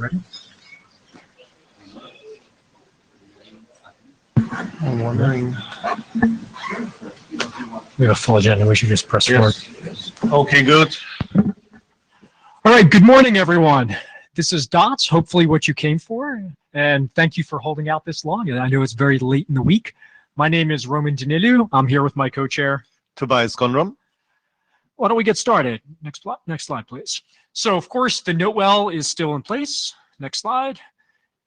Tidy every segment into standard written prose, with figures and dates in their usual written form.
ready? I'm wondering. We have a full agenda. We should just press forward. Okay, good. All right. Good morning, everyone. This is Dots. Hopefully, what you came for, and thank you for holding out this long. And I know it's very late in the week. My name is Roman Danilu. I'm here with my co-chair, Tobias Gondrom. Why don't we get started? Next slide, please. So, of course, the note well is still in place. Next slide.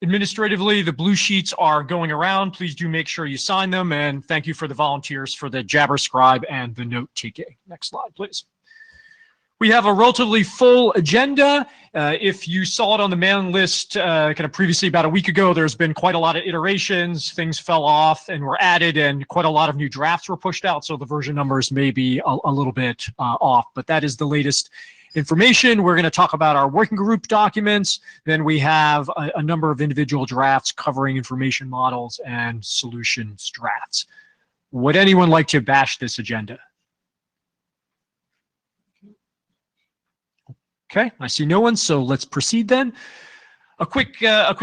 Administratively, the blue sheets are going around. Please do make sure you sign them, and thank you for the volunteers for the Jabber Scribe and the note taking. Next slide, please. We have a relatively full agenda. If you saw it on the mailing list kind of previously about a week ago, there's been quite a lot of iterations. Things fell off and were added, and quite a lot of new drafts were pushed out, so the version numbers may be a little bit off, but that is the latest information. We're going to talk about our working group documents. Then we have a number of individual drafts covering information models and solutions drafts. Would anyone like to bash this agenda? Okay, I see no one, so let's proceed then. A quick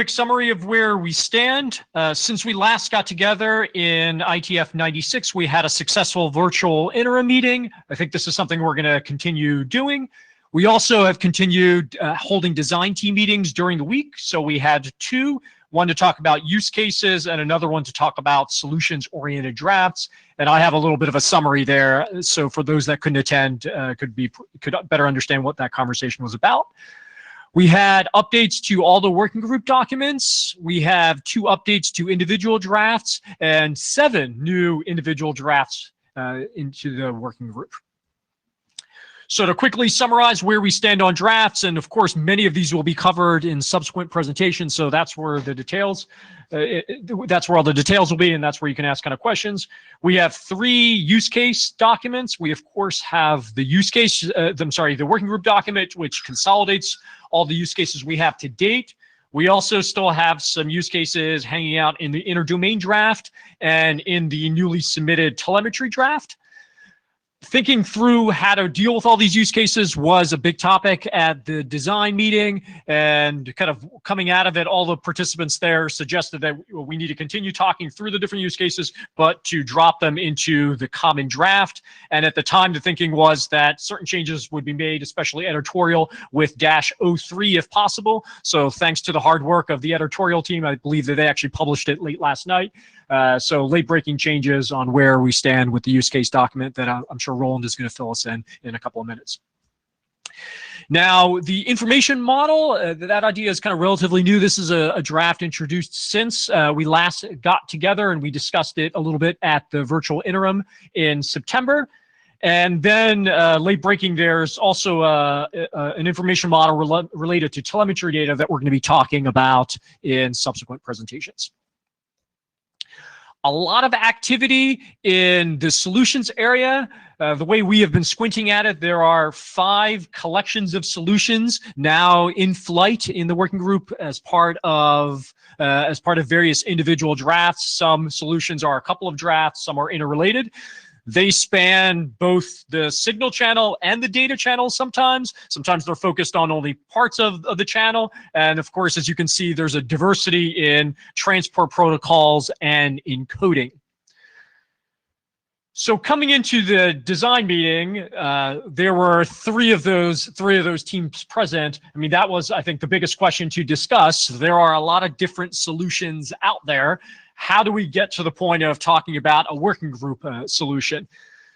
summary of where we stand. Since we last got together in IETF 96, we had a successful virtual interim meeting. I think this is something we're going to continue doing. We also have continued holding design team meetings during the week. So we had two, one to talk about use cases and another one to talk about solutions-oriented drafts. And I have a little bit of a summary there. So for those that couldn't attend, could better understand what that conversation was about. We had updates to all the working group documents. We have 2 updates to individual drafts and 7 new individual drafts into the working group. So to quickly summarize where we stand on drafts, and of course, many of these will be covered in subsequent presentations, so that's where the details, that's where all the details will be, and that's where you can ask kind of questions. We have 3 use case documents. We, of course, have the use case, the working group document, which consolidates all the use cases we have to date. We also still have some use cases hanging out in the interdomain draft and in the newly submitted telemetry draft. Thinking through how to deal with all these use cases was a big topic at the design meeting, and kind of coming out of it, all the participants there suggested that we need to continue talking through the different use cases, but to drop them into the common draft. And at the time, the thinking was that certain changes would be made, especially editorial, with -03 if possible. So thanks to the hard work of the editorial team, I believe that they actually published it late last night. So late-breaking changes on where we stand with the use case document that I'm sure Roland is going to fill us in a couple of minutes. Now, the information model, that idea is kind of relatively new. This is a draft introduced since we last got together, and we discussed it a little bit at the virtual interim in September. And then late-breaking, there's also an information model related to telemetry data that we're going to be talking about in subsequent presentations. A lot of activity in the solutions area. The way we have been squinting at it, there are 5 collections of solutions now in flight in the working group as part of various individual drafts. Some solutions are a couple of drafts, some are interrelated. They span both the signal channel and the data channel sometimes. Sometimes they're focused on only parts of the channel. And of course, as you can see, there's a diversity in transport protocols and encoding. So coming into the design meeting, there were three of those teams present. I mean, that was, I think, the biggest question to discuss. There are a lot of different solutions out there. How do we get to the point of talking about a working group solution?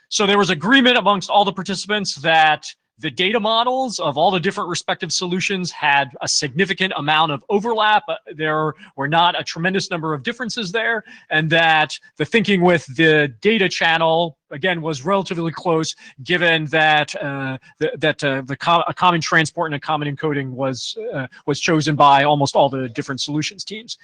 So there was agreement amongst all the participants that the data models of all the different respective solutions had a significant amount of overlap. There were not a tremendous number of differences there, and that the thinking with the data channel, again, was relatively close, given that a common transport and a common encoding was chosen by almost all the different solutions teams.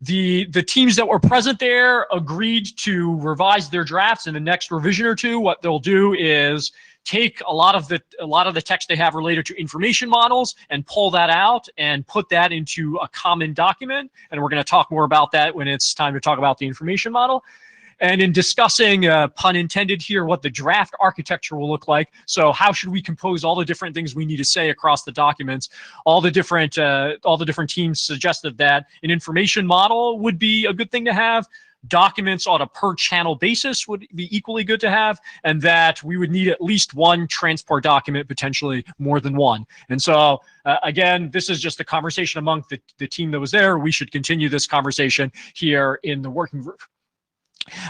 The teams that were present there agreed to revise their drafts in the next revision or two. What they'll do is take a lot of the text they have related to information models and pull that out and put that into a common document. And we're going to talk more about that when it's time to talk about the information model. And in discussing, pun intended here, what the draft architecture will look like. So how should we compose all the different things we need to say across the documents? All the different teams suggested that an information model would be a good thing to have. Documents on a per channel basis would be equally good to have, and that we would need at least one transport document, potentially more than one. And so again, this is just a conversation among the team that was there. We should continue this conversation here in the working group.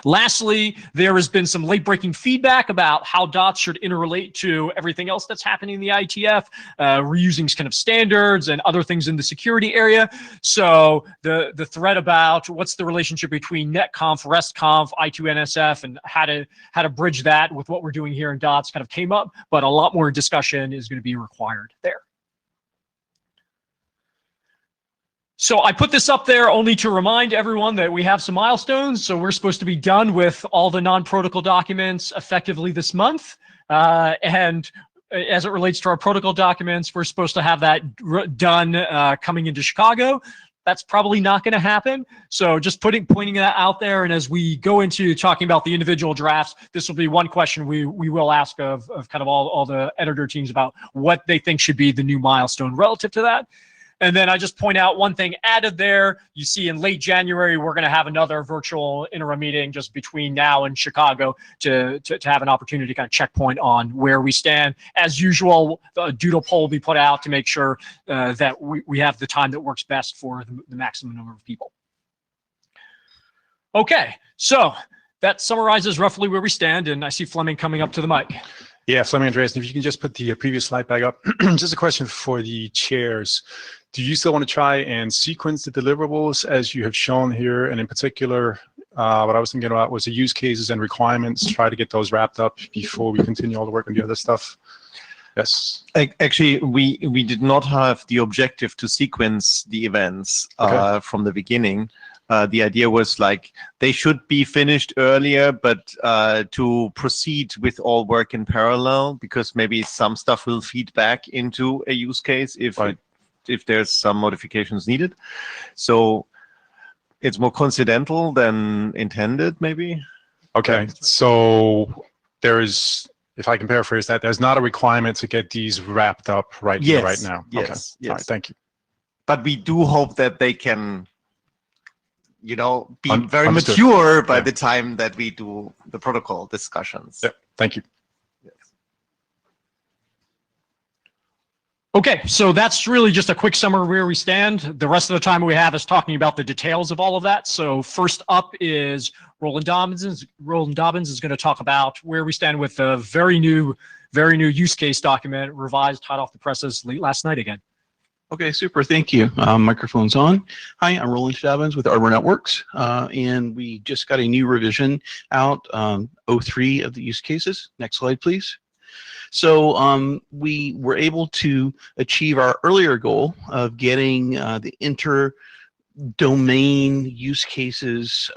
Lastly, there has been some late-breaking feedback about how dots should interrelate to everything else that's happening in the IETF. We're using kind of standards and other things in the security area. So the thread about what's the relationship between netconf, restconf, I2NSF, and how to bridge that with what we're doing here in dots kind of came up, but a lot more discussion is going to be required there. So I put this up there only to remind everyone that we have some milestones. So we're supposed to be done with all the non-protocol documents effectively this month. And as it relates to our protocol documents, we're supposed to have that done coming into Chicago. That's probably not going to happen. So just pointing that out there. And as we go into talking about the individual drafts, this will be one question we will ask of kind of all the editor teams about what they think should be the new milestone relative to that. And then I just point out one thing added there. You see in late January, we're going to have another virtual interim meeting just between now and Chicago to have an opportunity to kind of checkpoint on where we stand. As usual, a doodle poll will be put out to make sure that we have the time that works best for the maximum number of people. Okay, so that summarizes roughly where we stand. And I see Fleming coming up to the mic. Yeah, Fleming Andreas, if you can just put the previous slide back up. Just a question for the chairs. Do you still want to try and sequence the deliverables as you have shown here? And in particular, what I was thinking about was the use cases and requirements, try to get those wrapped up before we continue all the work on the other stuff. Yes. Actually, we did not have the objective to sequence the events from the beginning. The idea was like they should be finished earlier, but to proceed with all work in parallel, because maybe some stuff will feed back into a use case if there's some modifications needed. So it's more coincidental than intended, maybe. Okay, so there is, if I can paraphrase that, there's not a requirement to get these wrapped up right here, right now. Yes, okay. yes. All right, thank you. But we do hope that they can, you know, be very understood. mature by the time that we do the protocol discussions. Yeah, thank you. Okay, so that's really just a quick summary of where we stand. The rest of the time we have is talking about the details of all of that. So first up is Roland Dobbins. Roland Dobbins is going to talk about where we stand with a very new use case document, revised, hot off the presses late last night again. Okay, super. Thank you. Microphone's on. Hi, I'm Roland Dobbins with Arbor Networks, and we just got a new revision out, 03 of the use cases. Next slide, please. So we were able to achieve our earlier goal of getting the inter-domain use cases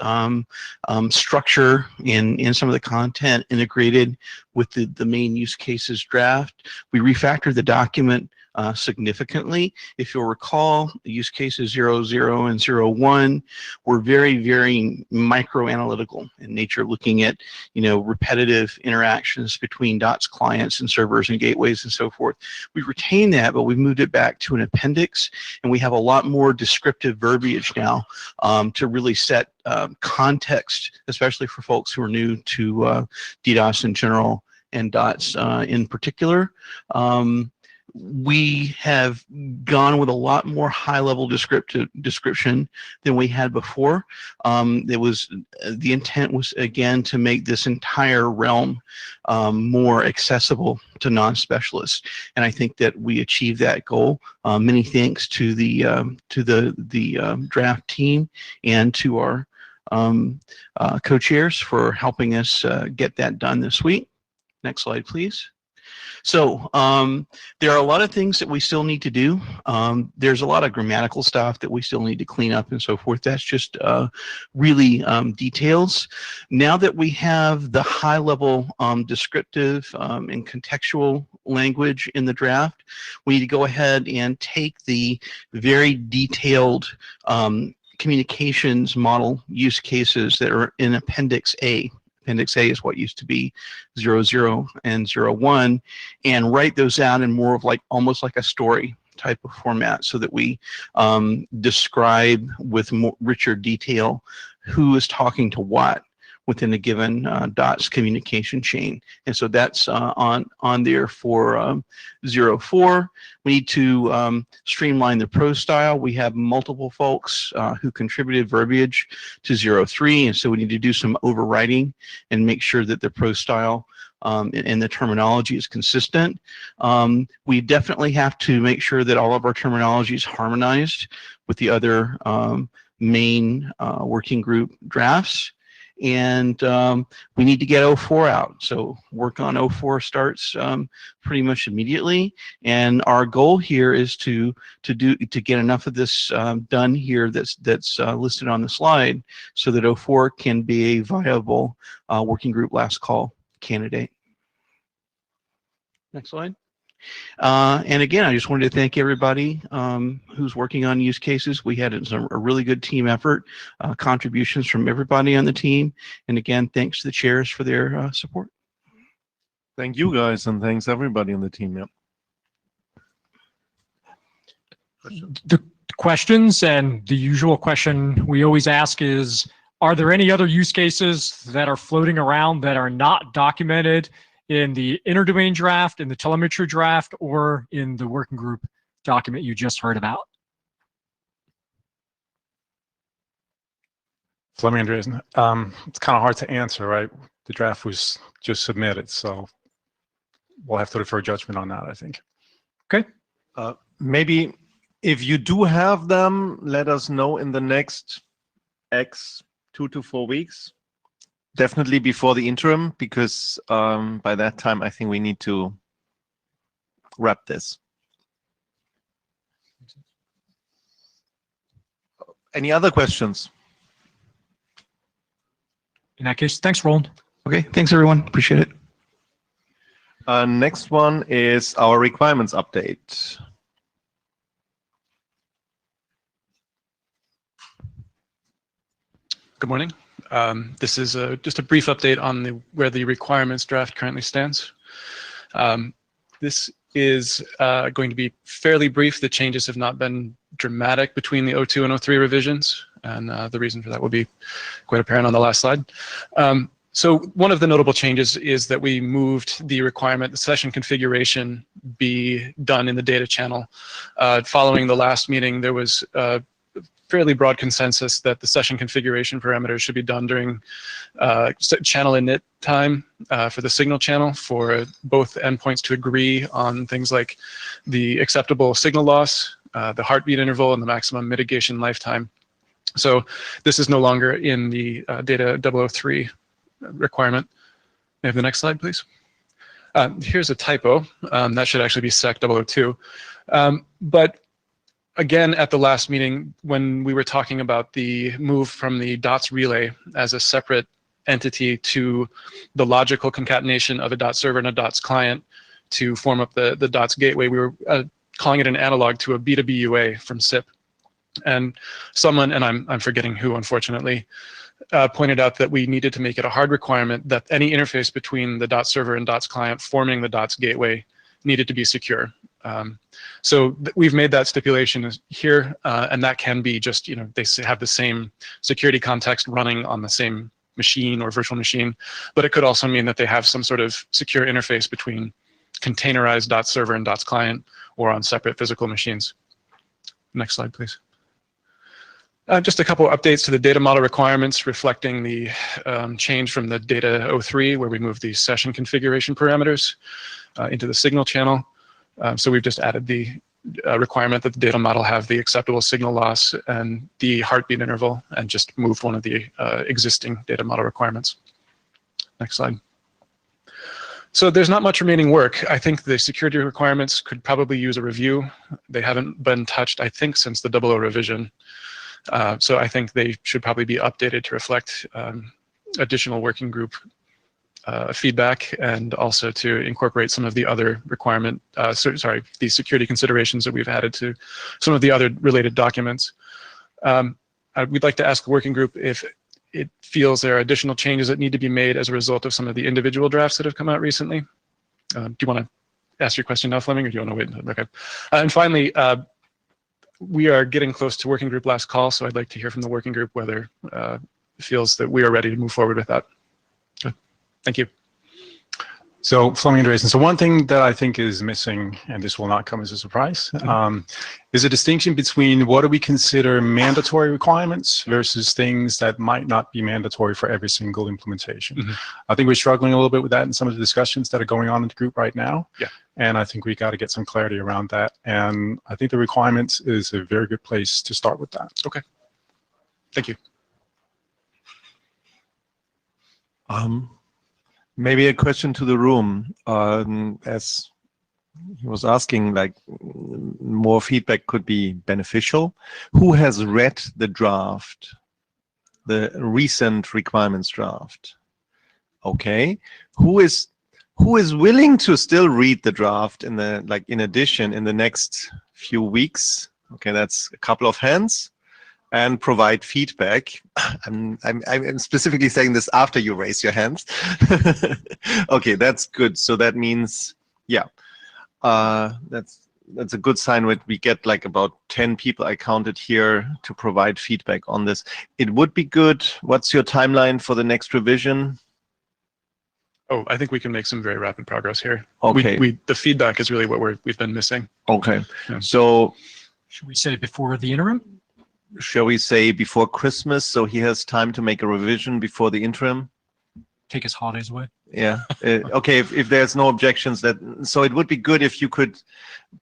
structure in some of the content integrated with the main use cases draft. We refactored the document significantly. If you'll recall, the use cases 00 and 01 were very, very micro-analytical in nature, looking at, you know, repetitive interactions between DOTS clients and servers and gateways and so forth. We retained that, but we've moved it back to an appendix, and we have a lot more descriptive verbiage now to really set context, especially for folks who are new to DDoS in general and DOTS in particular. We have gone with a lot more high-level description than we had before. The intent was, again, to make this entire realm more accessible to non-specialists, and I think that we achieved that goal. Many thanks to the draft team and to our co-chairs for helping us get that done this week. Next slide, please. So there are a lot of things that we still need to do. There's a lot of grammatical stuff that we still need to clean up and so forth. That's just really details. Now that we have the high-level descriptive and contextual language in the draft, we need to go ahead and take the very detailed communications model use cases that are in Appendix A. Appendix A is what used to be 00 and 01, and write those out in more of like almost like a story type of format, so that we describe with more richer detail who is talking to what within a given DOTS communication chain. And so that's on there for 04. We need to streamline the pro style. We have multiple folks who contributed verbiage to 03, and so we need to do some overwriting and make sure that the pro style and the terminology is consistent. We definitely have to make sure that all of our terminology is harmonized with the other main working group drafts. And we need to get 04 out. So work on 04 starts pretty much immediately. And our goal here is to get enough of this done here that's listed on the slide, so that 04 can be a viable working group last call candidate. Next slide. And again, I just wanted to thank everybody who's working on use cases. We had a really good team effort, contributions from everybody on the team. And again, thanks to the chairs for their support. Thank you guys, and thanks everybody on the team. Yep. The questions, and the usual question we always ask is, are there any other use cases that are floating around that are not documented in the interdomain draft, in the telemetry draft, or in the working group document you just heard about? Fleming and Andreessen, it's kind of hard to answer, right? The draft was just submitted, so we'll have to defer judgment on that, I think. Okay. Maybe if you do have them, let us know in the next 2 to 4 weeks. Definitely before the interim, because by that time, I think we need to wrap this. Any other questions? In that case, thanks, Roland. Okay, thanks everyone, appreciate it. Next one is our requirements update. Good morning. This is just a brief update on where the requirements draft currently stands. This is going to be fairly brief. The changes have not been dramatic between the 02 and 03 revisions, and the reason for that will be quite apparent on the last slide. So one of the notable changes is that we moved the requirement the session configuration be done in the data channel. Following the last meeting, there was fairly broad consensus that the session configuration parameters should be done during channel init time for the signal channel, for both endpoints to agree on things like the acceptable signal loss, the heartbeat interval, and the maximum mitigation lifetime. So this is no longer in the data 003 requirement. May I have the next slide, please? Here's a typo. That should actually be SEC 002. But again, at the last meeting, when we were talking about the move from the DOTS relay as a separate entity to the logical concatenation of a DOTS server and a DOTS client to form up the DOTS gateway, we were calling it an analog to a B2B UA from SIP. And someone, and I'm forgetting who, unfortunately, pointed out that we needed to make it a hard requirement that any interface between the DOTS server and DOTS client forming the DOTS gateway needed to be secure. So we've made that stipulation here, and that can be just, they have the same security context running on the same machine or virtual machine, but it could also mean that they have some sort of secure interface between containerized DOTS server and DOTS client, or on separate physical machines. Next slide, please. Just a couple of updates to the data model requirements reflecting the change from the data 03, where we moved the session configuration parameters into the signal channel. So we've just added the requirement that the data model have the acceptable signal loss and the heartbeat interval, and just moved one of the existing data model requirements. Next slide. So there's not much remaining work. I think the security requirements could probably use a review. They haven't been touched, I think, since the 00 revision. So I think they should probably be updated to reflect additional working group feedback, and also to incorporate some of the other requirement, the security considerations that we've added to some of the other related documents. we'd like to ask the working group if it feels there are additional changes that need to be made as a result of some of the individual drafts that have come out recently. Do you want to ask your question now, Fleming, or do you want to wait? Okay. And finally, we are getting close to working group last call, so I'd like to hear from the working group whether it feels that we are ready to move forward with that. Okay. Thank you. So Fleming and Andreessen, so one thing that I think is missing, and this will not come as a surprise, is a distinction between what do we consider mandatory requirements versus things that might not be mandatory for every single implementation. I think we're struggling a little bit with that in some of the discussions that are going on in the group right now. Yeah. And I think we got to get some clarity around that. And I think the requirements is a very good place to start with that. Okay. Thank you. Maybe a question to the room, as he was asking, like more feedback could be beneficial. Who has read the draft, the recent requirements draft? Okay. Who is willing to still read the draft in the, in addition, in the next few weeks? Okay, that's a couple of hands. And provide feedback. I'm specifically saying this after you raise your hands. Okay, that's good. So that means, yeah, that's a good sign. We get like about 10 people I counted here to provide feedback on this. It would be good. What's your timeline for the next revision? Oh, I think we can make some very rapid progress here. Okay. The feedback is really what we've been missing. Okay. Yeah. So Should we say before the interim? shall we say before Christmas, so he has time to make a revision before the interim? Take his holidays away. Yeah. Okay. If there's no objections, so it would be good if you could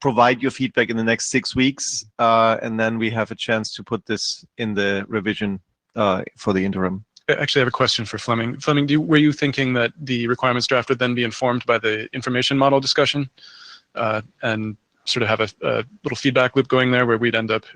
provide your feedback in the next 6 weeks, and then we have a chance to put this in the revision for the interim. Actually, I have a question for Fleming. Fleming, were you thinking that the requirements draft would then be informed by the information model discussion, and sort of have a little feedback loop going there where we'd end up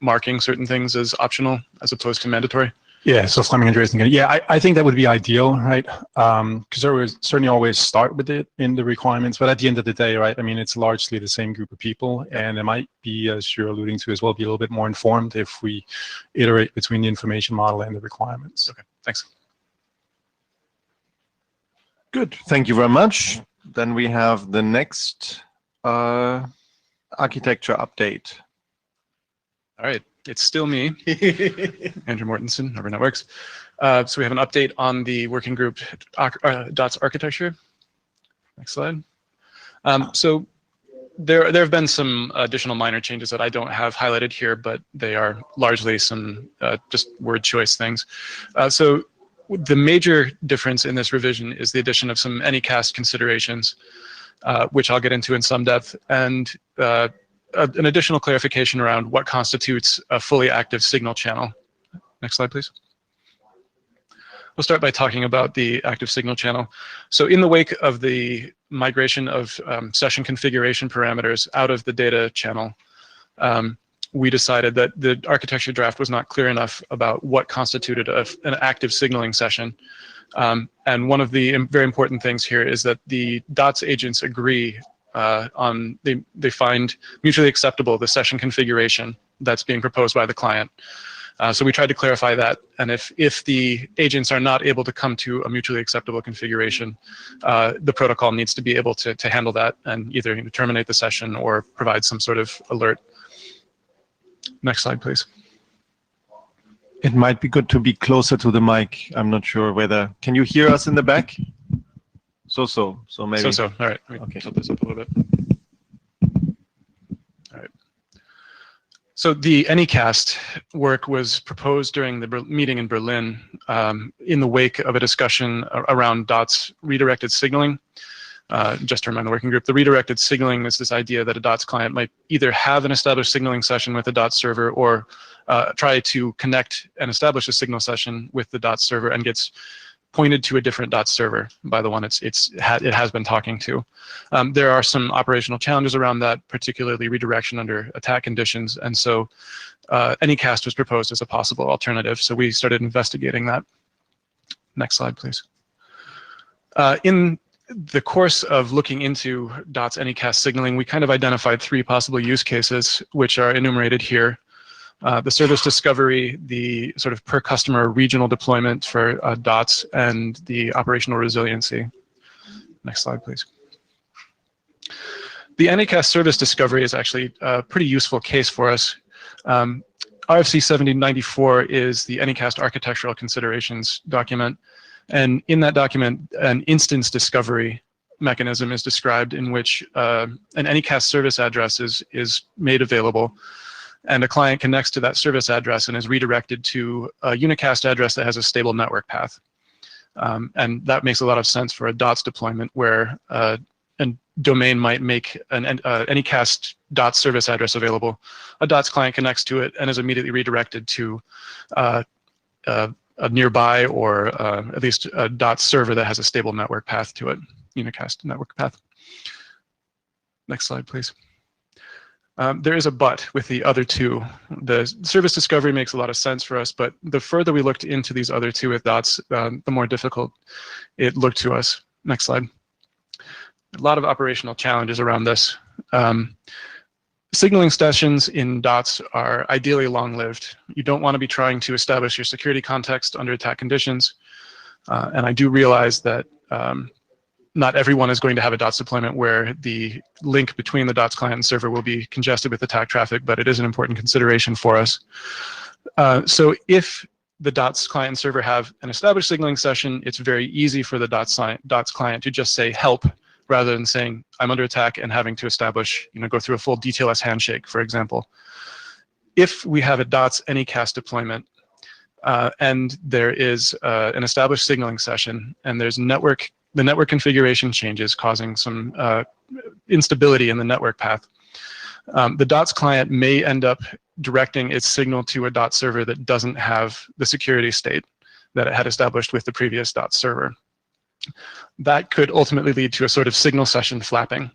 marking certain things as optional as opposed to mandatory? Yeah, so Fleming and Andreessen, yeah, I think that would be ideal, right? Because there was certainly always start with it in the requirements, but at the end of the day, right, I mean, it's largely the same group of people, and it might be, as you're alluding to as well, be a little bit more informed if we iterate between the information model and the requirements. Okay, thanks. Good. Thank you very much. Then we have the next architecture update. All right, it's still me, Andrew Mortensen, Over Networks. So we have an update on the working group DOTS architecture. Next slide. So there have been some additional minor changes that I don't have highlighted here, but they are largely some just word choice things. So the major difference in this revision is the addition of some Anycast considerations, which I'll get into in some depth, and an additional clarification around what constitutes a fully active signal channel. Next slide, please. We'll start by talking about the active signal channel. So in the wake of the migration of session configuration parameters out of the data channel, we decided that the architecture draft was not clear enough about what constituted an active signaling session. And one of the very important things here is that the DOTS agents agree they find mutually acceptable the session configuration that's being proposed by the client. So we tried to clarify that, and if the agents are not able to come to a mutually acceptable configuration, the protocol needs to be able to handle that and either terminate the session or provide some sort of alert. Next slide, please. It might be good to be closer to the mic. I'm not sure whether, can you hear us in the back? So maybe. All right. Okay. Tilt this up a little bit. All right. So the Anycast work was proposed during the meeting in Berlin in the wake of a discussion around DOTS redirected signaling. Just to remind the working group, the redirected signaling is this idea that a DOTS client might either have an established signaling session with a DOTS server or try to connect and establish a signal session with the DOTS server and gets pointed to a different DOTS server by the one it has been talking to. There are some operational challenges around that, particularly redirection under attack conditions, and so Anycast was proposed as a possible alternative, so we started investigating that. Next slide, please. In the course of looking into DOTS Anycast signaling, we kind of identified 3 possible use cases, which are enumerated here. the service discovery, the sort of per customer regional deployment for DOTS, and the operational resiliency. Next slide, please. The Anycast service discovery is actually a pretty useful case for us. RFC 7094 is the Anycast architectural considerations document. And in that document, an instance discovery mechanism is described in which an Anycast service address is made available. And a client connects to that service address and is redirected to a unicast address that has a stable network path. And that makes a lot of sense for a DOTS deployment where a domain might make an Anycast DOTS service address available. A DOTS client connects to it and is immediately redirected to a nearby or at least a DOTS server that has a stable network path to it, unicast network path. Next slide, please. There is a but with the other two. The service discovery makes a lot of sense for us, but the further we looked into these other two with DOTS, the more difficult it looked to us. Next slide. A lot of operational challenges around this. Signaling sessions in DOTS are ideally long-lived. You don't want to be trying to establish your security context under attack conditions. And I do realize that not everyone is going to have a DOTS deployment where the link between the DOTS client and server will be congested with attack traffic, but it is an important consideration for us. So if the DOTS client and server have an established signaling session, it's very easy for the DOTS client to just say help, rather than saying I'm under attack and having to establish, go through a full DTLS handshake, for example. If we have a DOTS Anycast deployment and there is an established signaling session and there's the network configuration changes causing some instability in the network path, the DOTS client may end up directing its signal to a DOTS server that doesn't have the security state that it had established with the previous DOTS server. That could ultimately lead to a sort of signal session flapping,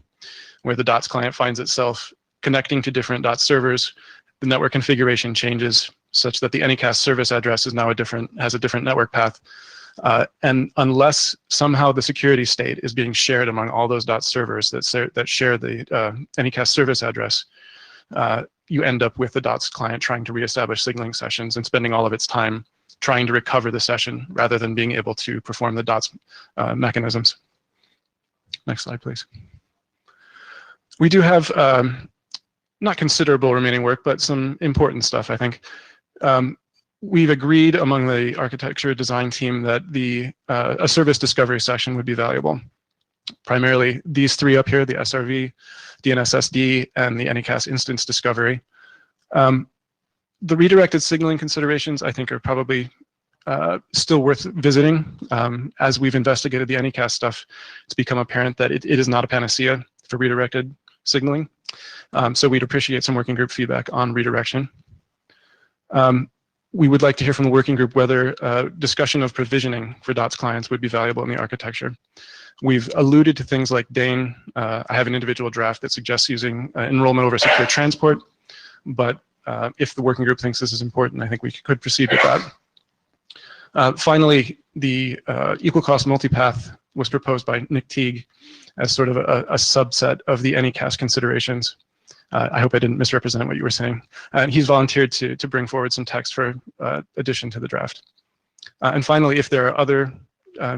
where the DOTS client finds itself connecting to different DOTS servers. The network configuration changes such that the Anycast service address is now has a different network path. And unless somehow the security state is being shared among all those DOTS servers that share the Anycast service address, you end up with the DOTS client trying to reestablish signaling sessions and spending all of its time trying to recover the session rather than being able to perform the DOTS mechanisms. Next slide, please. We do have not considerable remaining work, but some important stuff, I think. We've agreed among the architecture design team that a service discovery session would be valuable. Primarily these three up here, the SRV, DNSSD, and the Anycast instance discovery. The redirected signaling considerations, I think, are probably still worth visiting. As we've investigated the Anycast stuff, it's become apparent that it is not a panacea for redirected signaling. So we'd appreciate some working group feedback on redirection. We would like to hear from the working group whether discussion of provisioning for DOTS clients would be valuable in the architecture. We've alluded to things like DANE. I have an individual draft that suggests using enrollment over secure transport, but if the working group thinks this is important, I think we could proceed with that. Finally, the equal cost multipath was proposed by Nick Teague as sort of a subset of the Anycast considerations. I hope I didn't misrepresent what you were saying. And he's volunteered to bring forward some text for addition to the draft. And finally, if there are other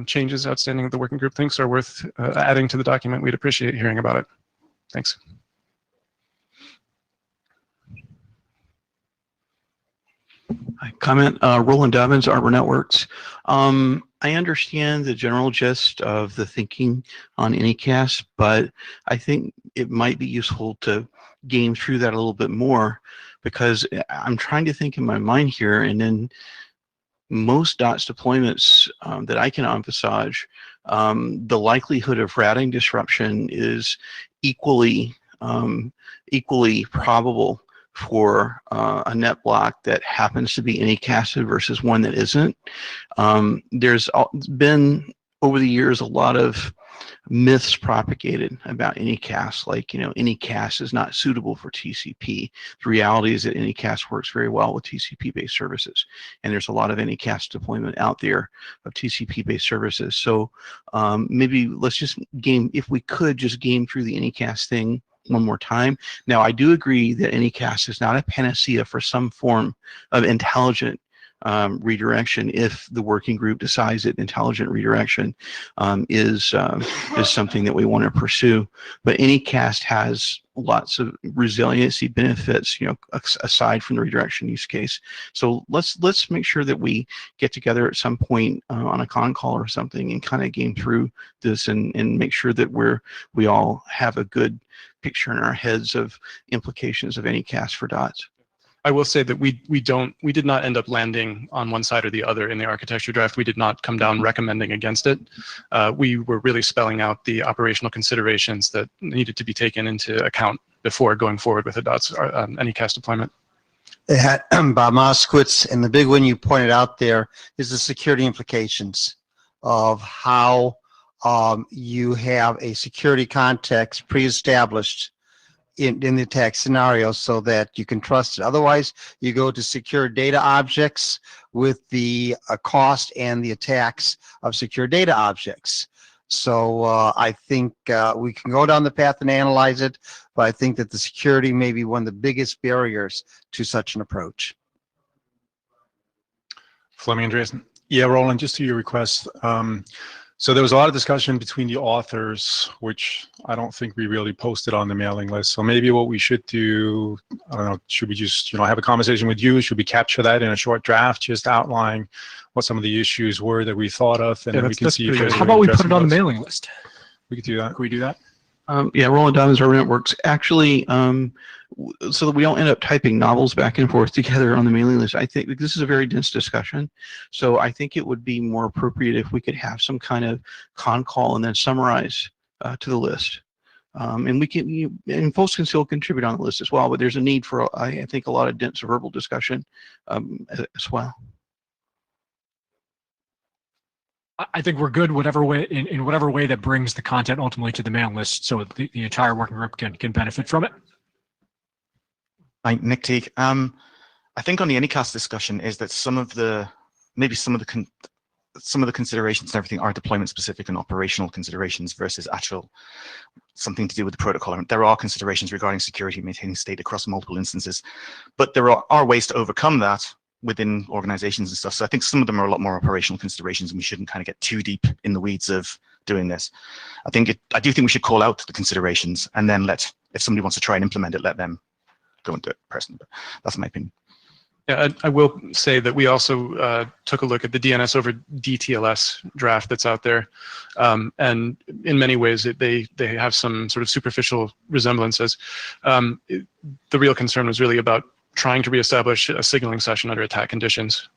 changes outstanding that the working group thinks are worth adding to the document, we'd appreciate hearing about it. Thanks. Comment, Roland Dobbins, Arbor Networks. I understand the general gist of the thinking on Anycast, but I think it might be useful to game through that a little bit more, because I'm trying to think in my mind here, and in most DOTS deployments that I can emphasize, the likelihood of routing disruption is equally probable for a net block that happens to be Anycasted versus one that isn't. There's been over the years a lot of myths propagated about Anycast, like, Anycast is not suitable for TCP. The reality is that Anycast works very well with TCP-based services, and there's a lot of Anycast deployment out there of TCP-based services. So maybe let's just if we could just game through the Anycast thing one more time. Now, I do agree that Anycast is not a panacea for some form of intelligent redirection if the working group decides that intelligent redirection is something that we want to pursue. But Anycast has lots of resiliency benefits, you know, aside from the redirection use case. So let's make sure that we get together at some point on a con call or something and kind of game through this and make sure that we all have a good picture in our heads of implications of Anycast for dots. I will say that we did not end up landing on one side or the other in the architecture draft. We did not come down recommending against it. We were really spelling out the operational considerations that needed to be taken into account before going forward with a DOTS Anycast deployment. They had Bob Moskowitz, and the big one you pointed out there is the security implications of how you have a security context pre-established in the attack scenario so that you can trust it. Otherwise, you go to secure data objects with the cost and the attacks of secure data objects. So I think we can go down the path and analyze it, but I think that the security may be one of the biggest barriers to such an approach. Fleming, Andreessen. Yeah, Roland, just to your request. So there was a lot of discussion between the authors, which I don't think we really posted on the mailing list. So maybe what we should do, I don't know, should we just, have a conversation with you? Should we capture that in a short draft, just outline what some of the issues were that we thought of, and then we can see if there's how about we put it on the mailing list? We could do that. Can we do that? Yeah, Roland Diamonds Armament works. Actually, so that we don't end up typing novels back and forth together on the mailing list. I think this is a very dense discussion. So I think it would be more appropriate if we could have some kind of con call and then summarize to the list. And we can, and folks can still contribute on the list as well, but there's a need for, I think, a lot of dense verbal discussion as well. I think we're good whatever way in whatever way that brings the content ultimately to the mailing list, so the entire working group can benefit from it. Hi, Nick Teague. I think on the Anycast discussion is that some of the considerations and everything are deployment specific and operational considerations versus actual something to do with the protocol. There are considerations regarding security, maintaining state across multiple instances, but there are ways to overcome that within organizations and stuff. So I think some of them are a lot more operational considerations, and we shouldn't kind of get too deep in the weeds of doing this. I do think we should call out the considerations, and then if somebody wants to try and implement it, let them go and do it personally. But that's my opinion. Yeah, I will say that we also took a look at the DNS over DTLS draft that's out there, and in many ways they have some sort of superficial resemblances. The real concern was really about trying to reestablish a signaling session under attack conditions.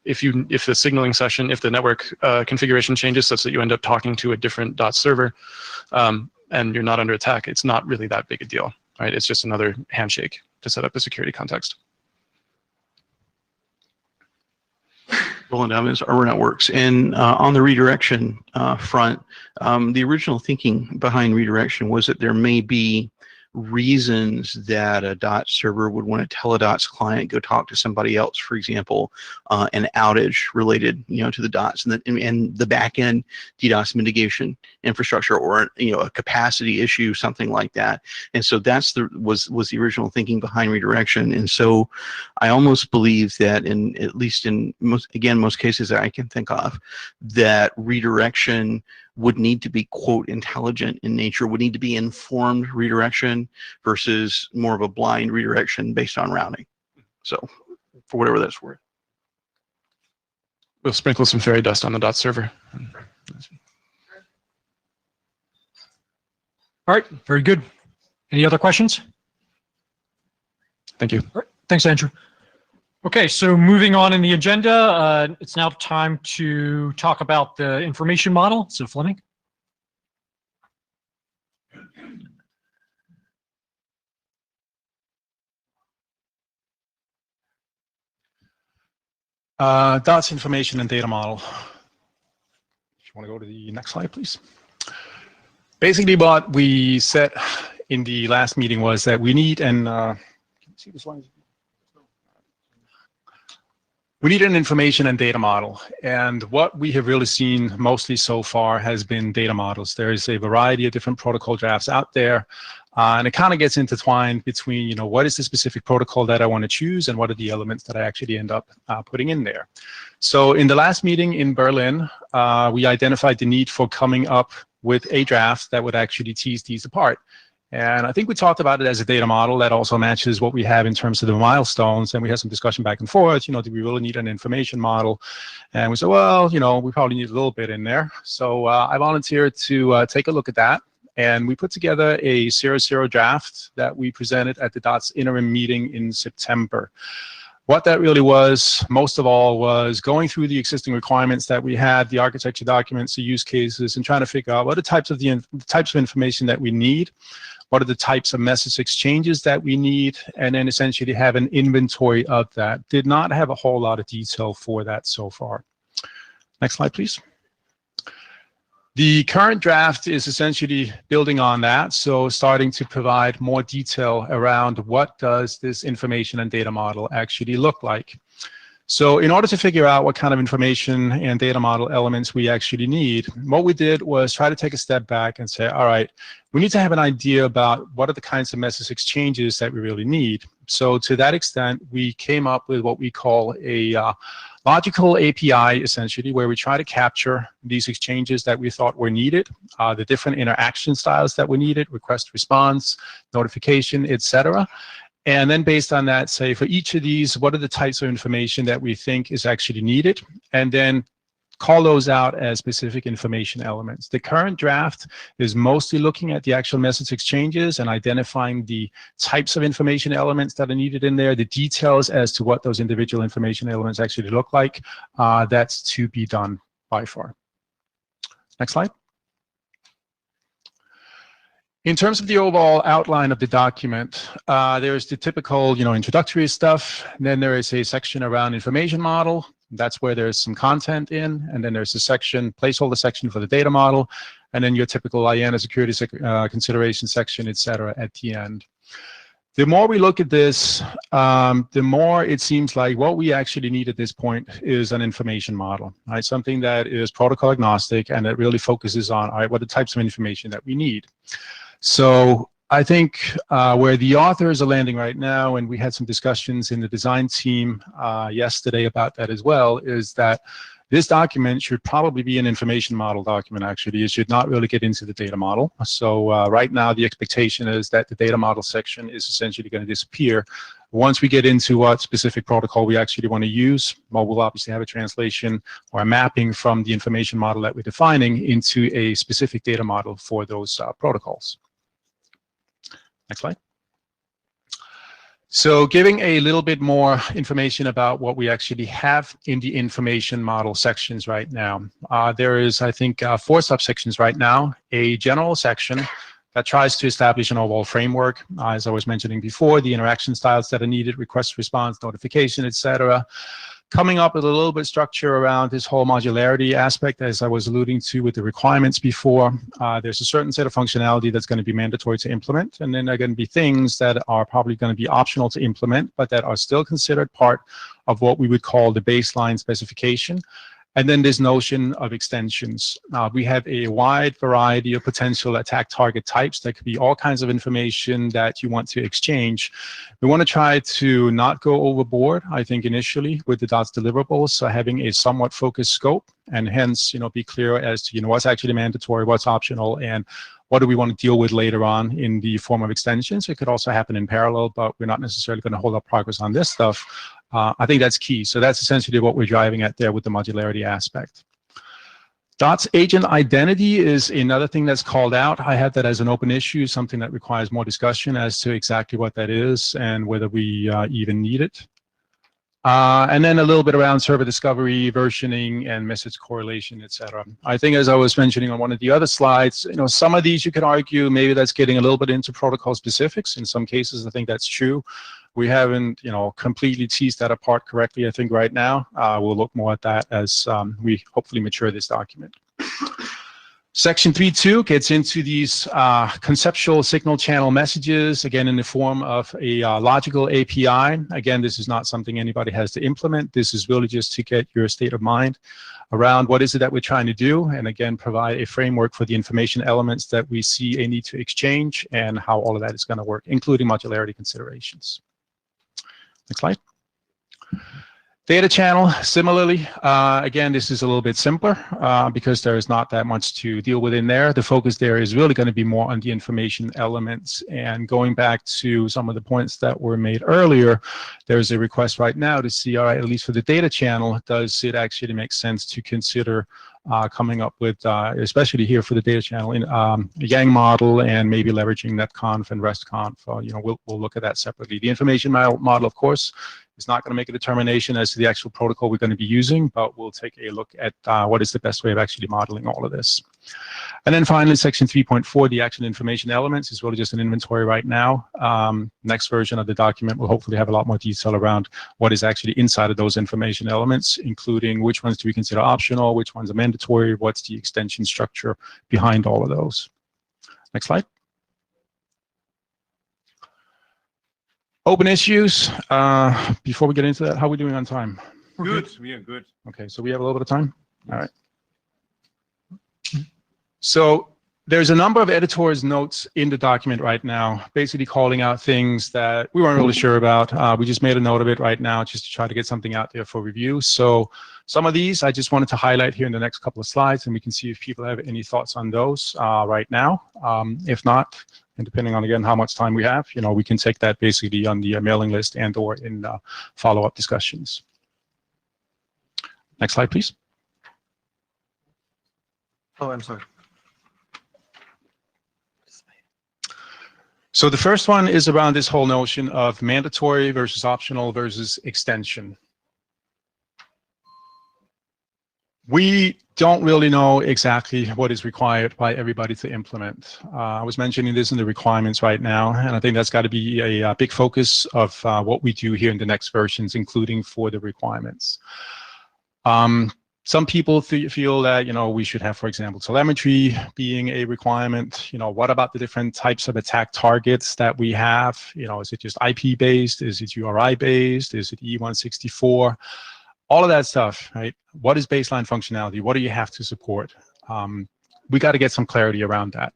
If the signaling session, if the network configuration changes such that you end up talking to a different DOT server and you're not under attack, it's not really that big a deal, right? It's just another handshake to set up a security context. Roland Diamonds Armament works. And on the redirection front, the original thinking behind redirection was that there may be reasons that a DOT server would want to tell a DOTS client go talk to somebody else, for example, an outage related, to the DOTS and the back end DDoS mitigation infrastructure, or a capacity issue, something like that. And so that's was the original thinking behind redirection. And so I almost believe that at least in most cases that I can think of, that redirection would need to be, quote, intelligent in nature, would need to be informed redirection versus more of a blind redirection based on routing. So for whatever that's worth. We'll sprinkle some fairy dust on the DOT server. All right, very good. Any other questions? Thank you. All right, thanks, Andrew. Okay, so moving on in the agenda, it's now time to talk about the information model. So Fleming. DOTS information and data model. If you want to go to the next slide, please. Basically, what we said in the last meeting was that we need an we need an information and data model. And what we have really seen mostly so far has been data models. There is a variety of different protocol drafts out there. And it kind of gets intertwined between, you know, what is the specific protocol that I want to choose and what are the elements that I actually end up putting in there. So in the last meeting in Berlin, we identified the need for coming up with a draft that would actually tease these apart. And I think we talked about it as a data model that also matches what we have in terms of the milestones. And we had some discussion back and forth, you know, do we really need an information model? And we said, well, you know, we probably need a little bit in there. So I volunteered to take a look at that. And we put together a 0.0 draft that we presented at the DOTS interim meeting in September. What that really was, most of all, was going through the existing requirements that we had, the architecture documents, the use cases, and trying to figure out what are the types of information that we need, what are the types of message exchanges that we need, and then essentially have an inventory of that. Did not have a whole lot of detail for that so far. Next slide, please. The current draft is essentially building on that, so starting to provide more detail around what does this information and data model actually look like. So in order to figure out what kind of information and data model elements we actually need, what we did was try to take a step back and say, all right, we need to have an idea about what are the kinds of message exchanges that we really need. So to that extent, we came up with what we call a logical API, essentially, where we try to capture these exchanges that we thought were needed, the different interaction styles that were needed, request response, notification, etc. And then based on that, say for each of these, what are the types of information that we think is actually needed? And then call those out as specific information elements. The current draft is mostly looking at the actual message exchanges and identifying the types of information elements that are needed in there, the details as to what those individual information elements actually look like. That's to be done by far. Next slide. In terms of the overall outline of the document, there's the typical, you know, introductory stuff. And then there is a section around information model. That's where there's some content in. And then there's a section, placeholder section for the data model. And then your typical IANA security consideration section, et cetera, at the end. The more we look at this, the more it seems like what we actually need at this point is an information model, right? Something that is protocol agnostic and that really focuses on, all right, what are the types of information that we need? So I think where the authors are landing right now, and we had some discussions in the design team yesterday about that as well, is that this document should probably be an information model document, actually. It should not really get into the data model. So right now, the expectation is that the data model section is essentially going to disappear. Once we get into what specific protocol we actually want to use, well, we'll obviously have a translation or a mapping from the information model that we're defining into a specific data model for those protocols. Next slide. So giving a little bit more information about what we actually have in the information model sections right now. There is, I think, 4 subsections right now. A general section that tries to establish an overall framework, as I was mentioning before, the interaction styles that are needed, request response, notification, etc. Coming up with a little bit structure around this whole modularity aspect, as I was alluding to with the requirements before. There's a certain set of functionality that's going to be mandatory to implement, and then there are going to be things that are probably going to be optional to implement, but that are still considered part of what we would call the baseline specification. And then this notion of extensions. We have a wide variety of potential attack target types. That could be all kinds of information that you want to exchange. We want to try to not go overboard, I think, initially with the DOTS deliverables, so having a somewhat focused scope, and hence, you know, be clear as to, you know, what's actually mandatory, what's optional, and what do we want to deal with later on in the form of extensions. It could also happen in parallel, but we're not necessarily going to hold up progress on this stuff. I think that's key. So that's essentially what we're driving at there with the modularity aspect. DOTS agent identity is another thing that's called out. I have that as an open issue, something that requires more discussion as to exactly what that is and whether we even need it. And then a little bit around server discovery, versioning, and message correlation, etc. I think, as I was mentioning on one of the other slides, you know, some of these you could argue maybe that's getting a little bit into protocol specifics. In some cases, I think that's true. We haven't, you know, completely teased that apart correctly, I think, right now. We'll look more at that as we hopefully mature this document. Section 3.2 gets into these conceptual signal channel messages, again, in the form of a logical API. Again, this is not something anybody has to implement. This is really just to get your state of mind around what is it that we're trying to do, and again, provide a framework for the information elements that we see a need to exchange and how all of that is going to work, including modularity considerations. Next slide. Data channel, similarly, again, this is a little bit simpler because there is not that much to deal with in there. The focus there is really going to be more on the information elements. And going back to some of the points that were made earlier, there's a request right now to see, all right, at least for the data channel, does it actually make sense to consider coming up with, especially here for the data channel, in a Yang model and maybe leveraging netconf and restconf. We'll look at that separately. The information model, of course, is not going to make a determination as to the actual protocol we're going to be using, but we'll take a look at what is the best way of actually modeling all of this. And then finally, section 3.4, the action information elements, is really just an inventory right now. Next version of the document will hopefully have a lot more detail around what is actually inside of those information elements, including which ones do we consider optional, which ones are mandatory, what's the extension structure behind all of those. Next slide. Open issues. Before we get into that, how are we doing on time? Good. We are good. Okay, so we have a little bit of time. All right. So there's a number of editor's notes in the document right now, basically calling out things that we weren't really sure about. We just made a note of it right now just to try to get something out there for review. So some of these I just wanted to highlight here in the next couple of slides, and we can see if people have any thoughts on those right now. If not, and depending on, again, how much time we have, we can take that basically on the mailing list and or in follow-up discussions. Next slide, please. Oh, I'm sorry. So the first one is around this whole notion of mandatory versus optional versus extension. We don't really know exactly what is required by everybody to implement. I was mentioning this in the requirements right now, and I think that's got to be a big focus of what we do here in the next versions, including for the requirements. Some people feel that, we should have, for example, telemetry being a requirement. What about the different types of attack targets that we have? Is it just IP-based? Is it URI-based? Is it E164? All of that stuff, right? What is baseline functionality? What do you have to support? We got to get some clarity around that.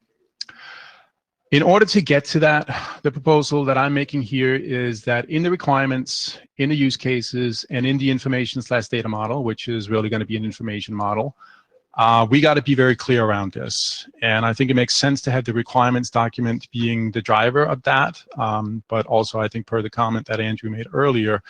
In order to get to that, the proposal that I'm making here is that in the requirements, in the use cases, and in the information/data model, which is really going to be an information model, we got to be very clear around this. And I think it makes sense to have the requirements document being the driver of that. But also, I think per the comment that Andrew made earlier,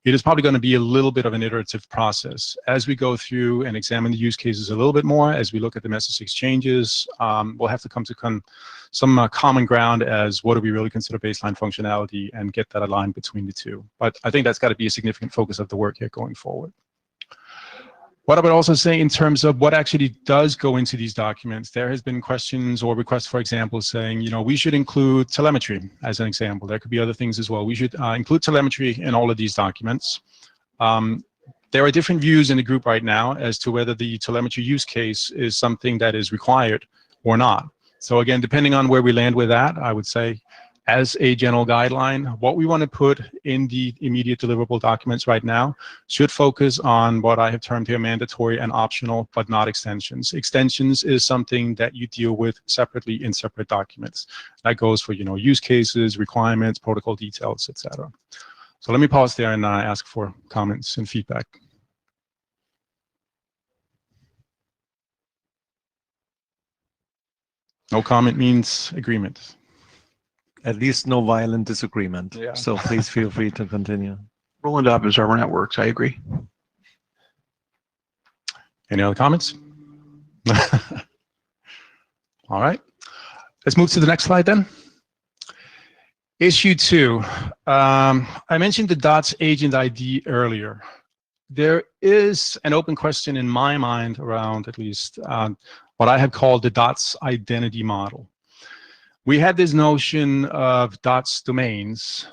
it is probably going to be a little bit of an iterative process. As we go through and examine the use cases a little bit more, as we look at the message exchanges, we'll have to come to some common ground as what do we really consider baseline functionality and get that aligned between the two. But I think that's got to be a significant focus of the work here going forward. What I would also say in terms of what actually does go into these documents, there has been questions or requests, for example, saying, we should include telemetry as an example. There could be other things as well. We should include telemetry in all of these documents. There are different views in the group right now as to whether the telemetry use case is something that is required or not. So again, depending on where we land with that, I would say, as a general guideline, what we want to put in the immediate deliverable documents right now should focus on what I have termed here mandatory and optional, but not extensions. Extensions is something that you deal with separately in separate documents. That goes for, use cases, requirements, protocol details, etc. So let me pause there and ask for comments and feedback. No comment means agreement. At least no violent disagreement. Yeah. So please feel free to continue. Rolling up observer networks, I agree. Any other comments? All right. Let's move to the next slide then. Issue 2. I mentioned the DOTS agent ID earlier. There is an open question in my mind around at least what I have called the DOTS identity model. We had this notion of DOTS domains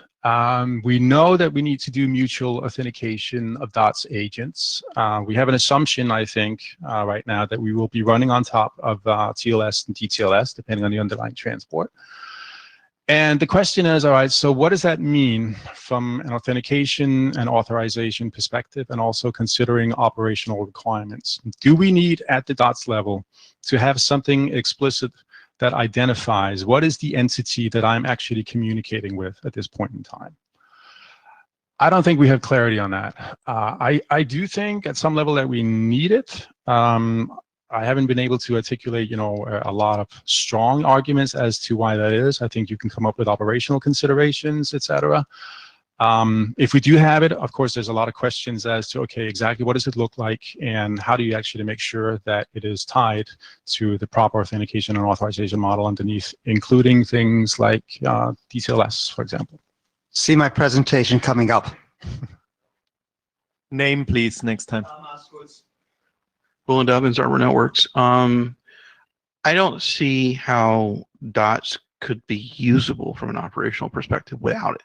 We know that we need to do mutual authentication of DOTS agents. We have an assumption, I think, right now that we will be running on top of TLS and DTLS, depending on the underlying transport. And the question is, all right, so what does that mean from an authentication and authorization perspective, and also considering operational requirements? Do we need at the DOTS level to have something explicit that identifies what is the entity that I'm actually communicating with at this point in time? I don't think we have clarity on that. I do think at some level that we need it. I haven't been able to articulate, a lot of strong arguments as to why that is. I think you can come up with operational considerations, et cetera. If we do have it, of course, there's a lot of questions as to, okay, exactly what does it look like, and how do you actually make sure that it is tied to the proper authentication and authorization model underneath, including things like DTLS, for example. See my presentation coming up. Name, please, next time. Will Dobbins, Arbor Networks. I don't see how DOTS could be usable from an operational perspective without it.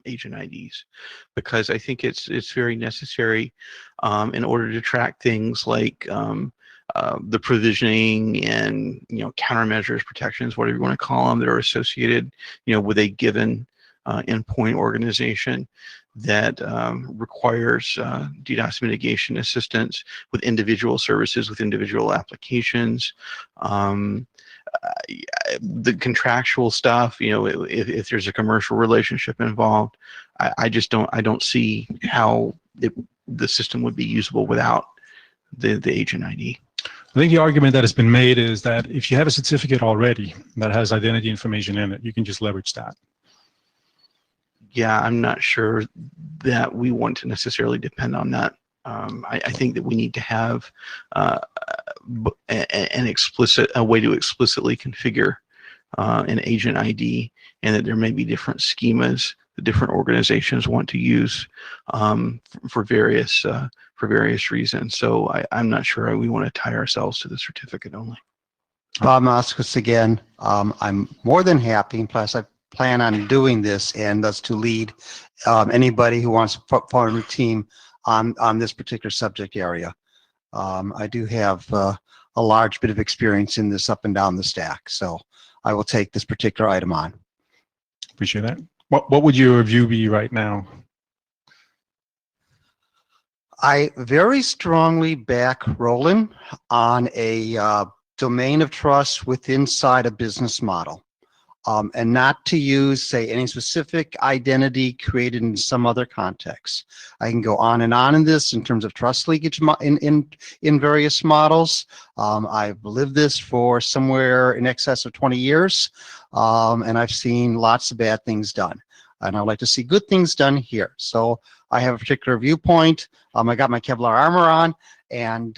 Agent IDs, because I think it's very necessary in order to track things like the provisioning and countermeasures, protections, whatever you want to call them, that are associated with a given endpoint organization that requires DDoS mitigation assistance with individual services, with individual applications. The contractual stuff, if there's a commercial relationship involved, I don't see how the system would be usable without the agent ID. I think the argument that has been made is that if you have a certificate already that has identity information in it, you can just leverage that. Yeah, I'm not sure that we want to necessarily depend on that. I think that we need to have a way to explicitly configure an agent ID, and that there may be different schemas that different organizations want to use for various reasons. So I'm not sure we want to tie ourselves to the certificate only. Bob Moskowitz again. I'm more than happy, and plus I plan on doing this, and thus to lead anybody who wants to form a team on this particular subject area. I do have a large bit of experience in this up and down the stack, so I will take this particular item on. Appreciate that. What would your view be right now? I very strongly back Roland on a domain of trust inside a business model. And not to use, say, any specific identity created in some other context. I can go on in this in terms of trust leakage in various models. I've lived this for somewhere in excess of 20 years, and I've seen lots of bad things done. And I'd like to see good things done here. So I have a particular viewpoint. I got my Kevlar armor on, and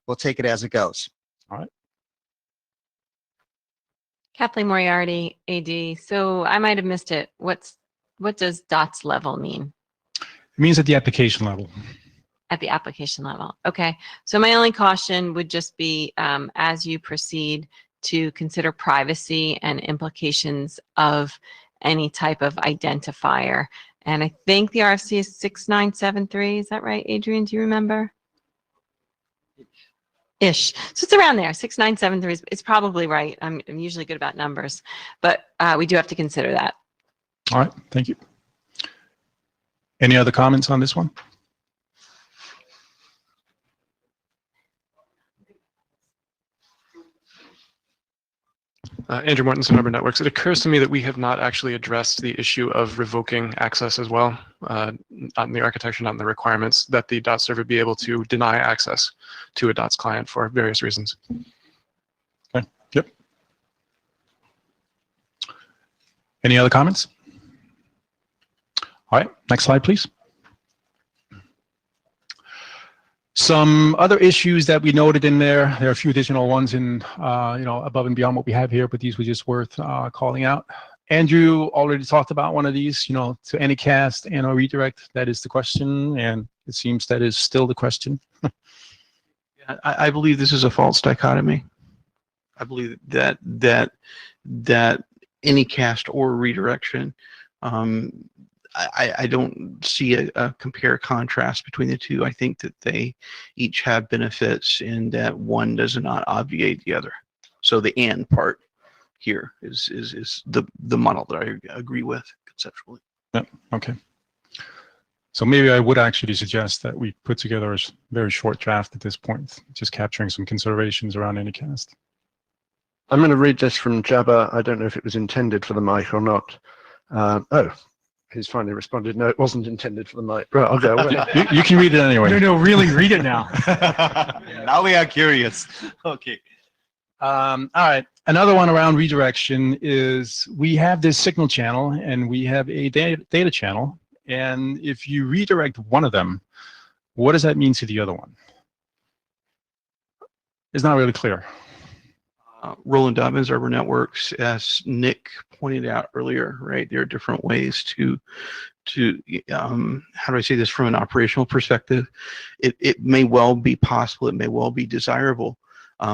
we'll take it as it goes. All right. Kathleen Moriarty, AD. So I might have missed it. What does DOTS level mean? It means at the application level. At the application level. Okay. So my only caution would just be as you proceed to consider privacy and implications of any type of identifier. And I think the RFC is 6973. Is that right, Adrian? Do you remember? Ish. So it's around there. 6973 is probably right. I'm usually good about numbers, but we do have to consider that. All right. Thank you. Any other comments on this one? Andrew Mortensen, Arbor Networks. It occurs to me that we have not actually addressed the issue of revoking access as well, not in the architecture, not in the requirements, that the DOTS server be able to deny access to a DOTS client for various reasons. Okay. Yep. Any other comments? All right. Next slide, please. Some other issues that we noted in there. There are a few additional ones in, above and beyond what we have here, but these were just worth calling out. Andrew already talked about one of these, to Anycast and or redirect. That is the question, and it seems that is still the question. Yeah, I believe this is a false dichotomy. I believe that Anycast or redirection I don't see a compare contrast between the two. I think that they each have benefits in that one does not obviate the other. So the and part here is the model that I agree with conceptually. Yeah, okay. So maybe I would actually suggest that we put together a very short draft at this point, just capturing some considerations around Anycast. I'm going to read this from Jabba. I don't know if it was intended for the mic or not. Oh, he's finally responded. No, it wasn't intended for the mic. Right, I'll go away. You can read it anyway. No, really, read it now. Now we are curious. Okay. All right. Another one around redirection is we have this signal channel and we have a data channel. And if you redirect one of them, what does that mean to the other one? It's not really clear. Roland Dobbins, Urban Networks, as Nick pointed out earlier, right? There are different ways to how do I say this from an operational perspective? It may well be possible, it may well be desirable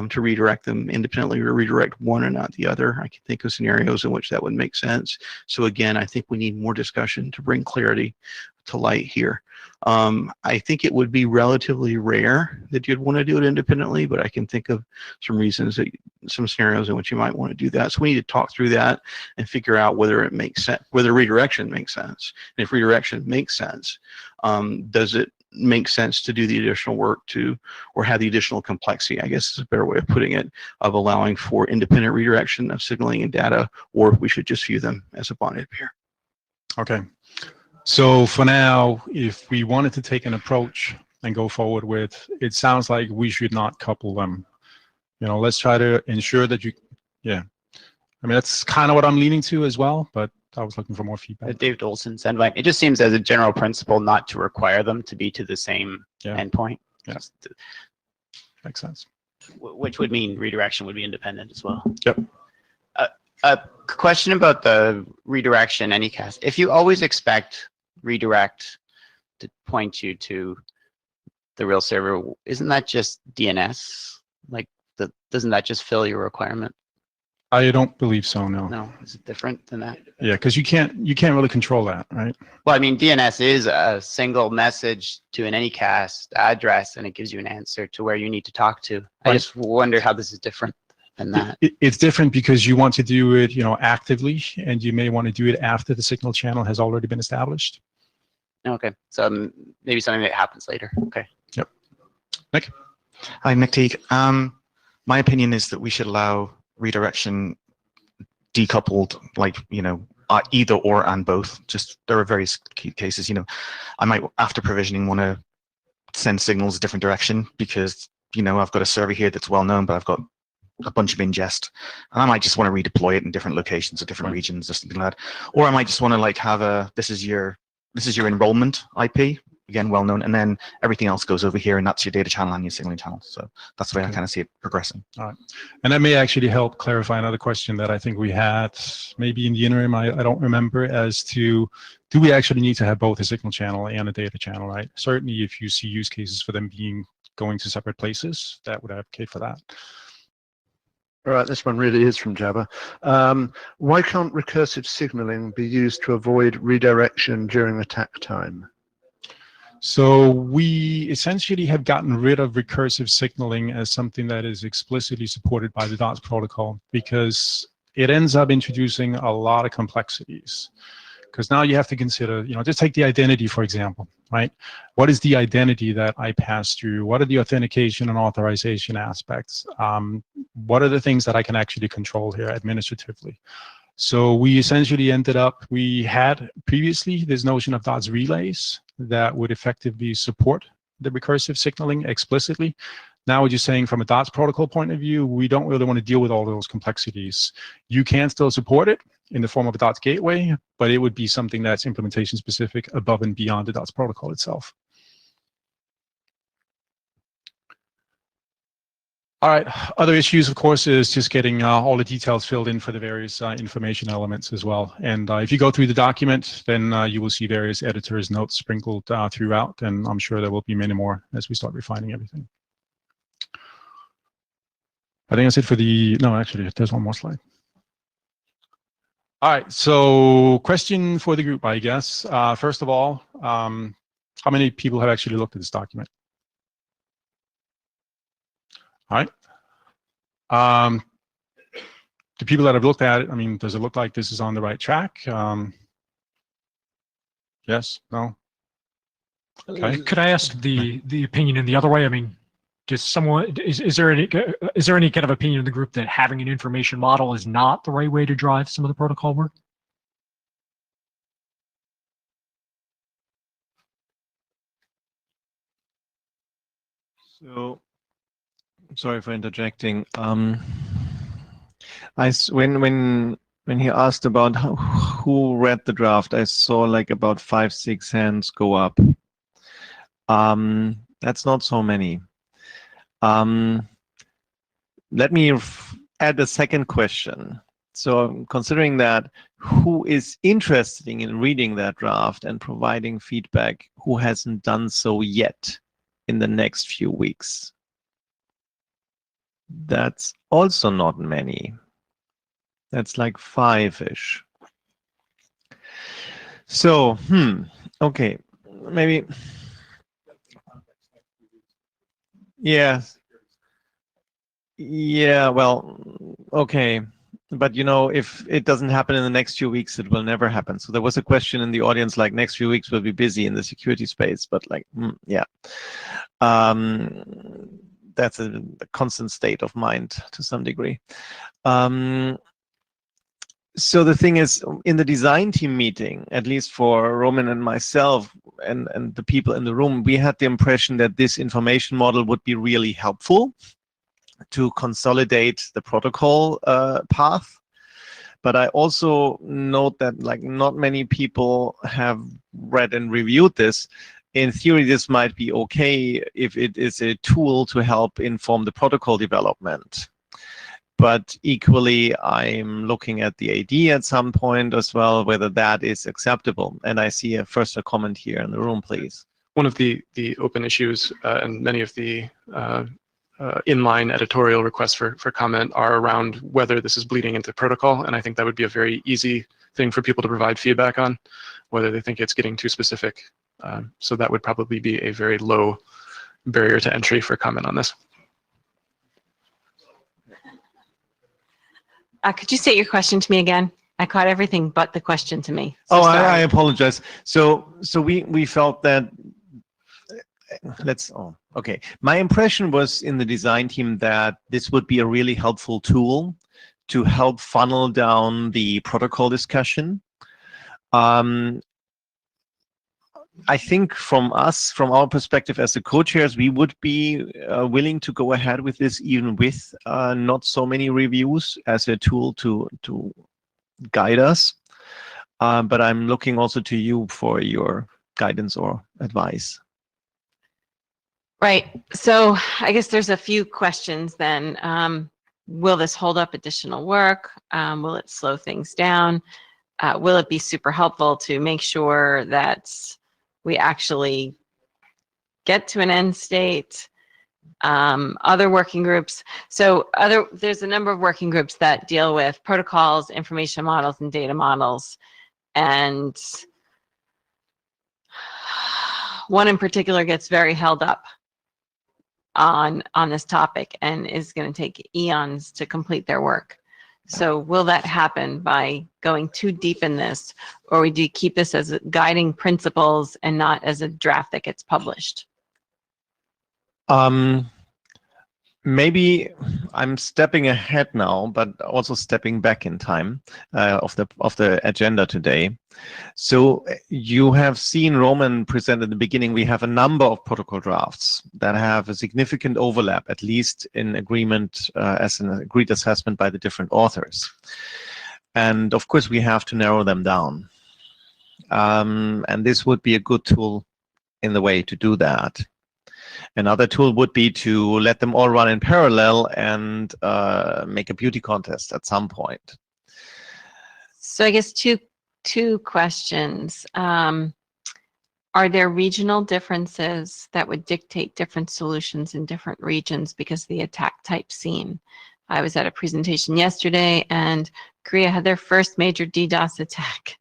to redirect them independently or redirect one and not the other. I can think of scenarios in which that would make sense. So again, I think we need more discussion to bring clarity to light here. I think it would be relatively rare that you'd want to do it independently, but I can think of some reasons that some scenarios in which you might want to do that. So we need to talk through that and figure out whether it makes sense, whether redirection makes sense. And if redirection makes sense, does it make sense to do the additional work or have the additional complexity, I guess is a better way of putting it, of allowing for independent redirection of signaling and data, or if we should just view them as a bonded pair. Okay. So for now, if we wanted to take an approach and go forward with, it sounds like we should not couple them. Let's try to ensure that yeah. I mean, that's kind of what I'm leaning to as well, but I was looking for more feedback. David Olson said, like, it just seems as a general principle not to require them to be to the same endpoint. Yeah. Makes sense. Which would mean redirection would be independent as well. Yep. A question about the redirection Anycast. If you always expect redirect to point you to the real server, isn't that just DNS? Like, doesn't that just fill your requirement? I don't believe so, no. No, is it different than that? Yeah, because you can't really control that, right? Well, I mean, DNS is a single message to an Anycast address, and it gives you an answer to where you need to talk to. I just wonder how this is different than that. It's different because you want to do it, actively, and you may want to do it after the signal channel has already been established. Okay, so maybe something that happens later. Okay. Yep. Nick? Hi, Nick Teague. My opinion is that we should allow redirection decoupled, like, either or and both. Just there are various cases. I might, after provisioning, want to send signals a different direction because I've got a server here that's well known, but I've got a bunch of ingest, and I might just want to redeploy it in different locations or different regions or something like that. Or I might just want to have this is your enrollment IP, again well known, and then everything else goes over here, and that's your data channel and your signaling channel. So that's the way I kind of see it progressing. All right, and that may actually help clarify another question that I think we had maybe in the interim. I don't remember, as to, do we actually need to have both a signal channel and a data channel, right? Certainly, if you see use cases for them going to separate places, that would advocate for that. All right, this one really is from Jabba. Why can't recursive signaling be used to avoid redirection during attack time? So we essentially have gotten rid of recursive signaling as something that is explicitly supported by the DOTS protocol, because it ends up introducing a lot of complexities. Because now you have to consider, just take the identity, for example, right? What is the identity that I pass through? What are the authentication and authorization aspects? What are the things that I can actually control here administratively? So we essentially we had previously this notion of DOTS relays that would effectively support the recursive signaling explicitly. Now we're just saying, from a DOTS protocol point of view, we don't really want to deal with all those complexities. You can still support it in the form of a DOTS gateway, but it would be something that's implementation specific above and beyond the DOTS protocol itself. All right, other issues, of course, is just getting all the details filled in for the various information elements as well. And if you go through the document, then you will see various editors' notes sprinkled throughout, and I'm sure there will be many more as we start refining everything. I think that's it for no, actually, there's one more slide. All right, so question for the group, I guess. First of all, how many people have actually looked at this document? All right. The people that have looked at it, I mean, does it look like this is on the right track? Yes, no? Okay. Could I ask the opinion in the other way? I mean, does someone, is there any kind of opinion in the group that having an information model is not the right way to drive some of the protocol work? So, sorry for interjecting. When he asked about who read the draft, I saw like about 5-6 hands go up. That's not so many. Let me add a second question. So considering that, who is interested in reading that draft and providing feedback, who hasn't done so yet in the next few weeks? That's also not many. That's like 5-ish. So, okay, maybe. Yeah. Yeah, well, okay. But you know, if it doesn't happen in the next few weeks, it will never happen. So there was a question in the audience, like next few weeks will be busy in the security space, but like, yeah. That's a constant state of mind to some degree. So the thing is, in the design team meeting, at least for Roman and myself and the people in the room, we had the impression that this information model would be really helpful to consolidate the protocol path. But I also note that like not many people have read and reviewed this. In theory, this might be okay if it is a tool to help inform the protocol development. But equally, I'm looking at the AD at some point as well, whether that is acceptable. And I see a comment here in the room, please. One of the open issues and many of the inline editorial requests for comment are around whether this is bleeding into protocol. And I think that would be a very easy thing for people to provide feedback on, whether they think it's getting too specific. So that would probably be a very low barrier to entry for comment on this. Could you state your question to me again? I caught everything but the question to me. So sorry. I apologize. So we felt that okay. My impression was in the design team that this would be a really helpful tool to help funnel down the protocol discussion. I think from our perspective as the co-chairs, we would be willing to go ahead with this even with not so many reviews as a tool to guide us. But I'm looking also to you for your guidance or advice. Right. So I guess there's a few questions then. Will this hold up additional work? Will it slow things down? Will it be super helpful to make sure that we actually get to an end state? Other working groups. So there's a number of working groups that deal with protocols, information models, and data models. And one in particular gets very held up on this topic and is going to take eons to complete their work. So will that happen by going too deep in this, or would you keep this as guiding principles and not as a draft that gets published? Maybe I'm stepping ahead now, but also stepping back in time of the agenda today. So you have seen Roman present at the beginning. We have a number of protocol drafts that have a significant overlap, at least in agreement as an agreed assessment by the different authors. And of course, we have to narrow them down. And this would be a good tool in the way to do that. Another tool would be to let them all run in parallel and make a beauty contest at some point. So I guess two questions. Are there regional differences that would dictate different solutions in different regions because of the attack type seen? I was at a presentation yesterday, and Korea had their first major DDoS attack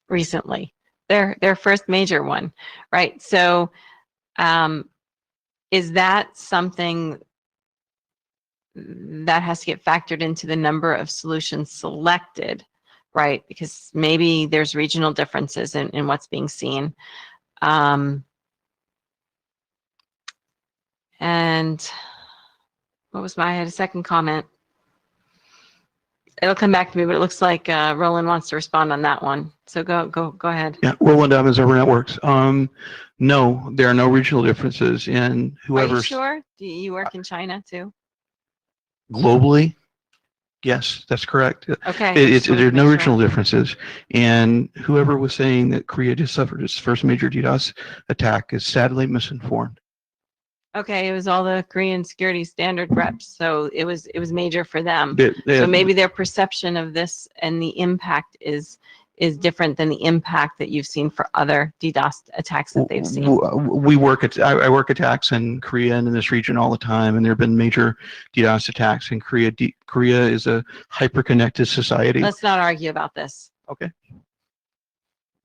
recently. Their first major one, right? So, is that something that has to get factored into the number of solutions selected, right? Because maybe there's regional differences in what's being seen. And what was I had a second comment. It'll come back to me, but it looks like Roland wants to respond on that one. So go ahead. Yeah, Roland Evans, Over Networks. No, there are no regional differences in Are whoever you sure? Do you work in China too? globally. Yes, that's correct. Okay. I There's just wanted to no make sure. regional differences, and whoever was saying that Korea just suffered its first major DDoS attack is sadly misinformed. Okay, it was all the Korean security standard reps, so it was major for them. They- So maybe their perception of this and the impact is different than the impact that you've seen for other DDoS attacks that they've seen. We work at I work attacks in Korea and in this region all the time, and there have been major DDoS attacks in Korea. Korea is a hyper-connected society. Let's not argue about this. Okay.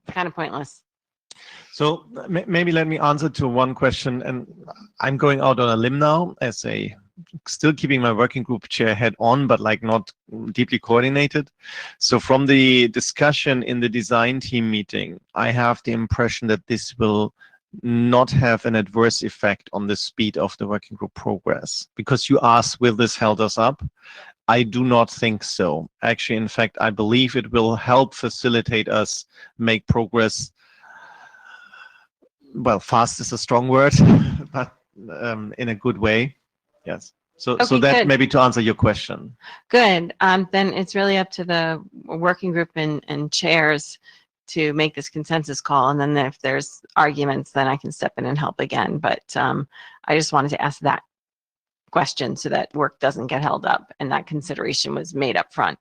Kind of pointless. So maybe let me answer to one question, and I'm going out on a limb now as a still keeping my working group chair head on, but like not deeply coordinated. So from the discussion in the design team meeting, I have the impression that this will not have an adverse effect on the speed of the working group progress. Because you asked, will this help us up? I do not think so. Actually, in fact, I believe it will help facilitate us make progress. Well, fast is a strong word, but in a good way. Yes. So Okay, that good. maybe to answer your question. Good. Then it's really up to the working group and chairs to make this consensus call. And then if there's arguments, then I can step in and help again. But I just wanted to ask that question so that work doesn't get held up and that consideration was made up front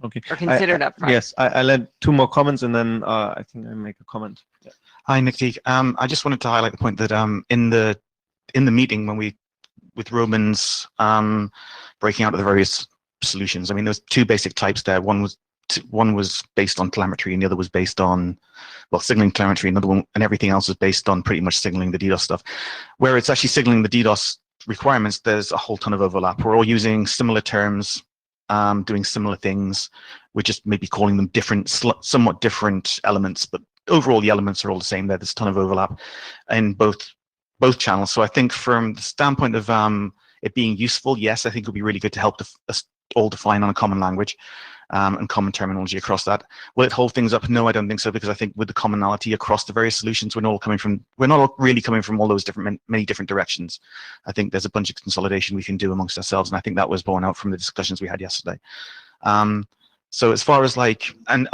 Okay. or considered up front. Yes, I let two more comments and then I think I make a comment. Yeah. Hi, Nick Teague. I just wanted to highlight the point that in the meeting when we with Roman's breaking out of the various solutions. I mean, there's two basic types there. One was based on telemetry, and the other was based on signaling telemetry. Another one, and everything else is based on pretty much signaling the DDoS stuff. Where it's actually signaling the DDoS requirements, there's a whole ton of overlap. We're all using similar terms, doing similar things. We're just maybe calling them different, somewhat different elements, but overall the elements are all the same. There's a ton of overlap in both channels. So I think from the standpoint of it being useful, yes, I think it would be really good to help us all define on a common language and common terminology across that. Will it hold things up? No, I don't think so, because I think with the commonality across the various solutions, we're not really coming from all those many different directions. I think there's a bunch of consolidation we can do amongst ourselves, and I think that was borne out from the discussions we had yesterday. So as far as and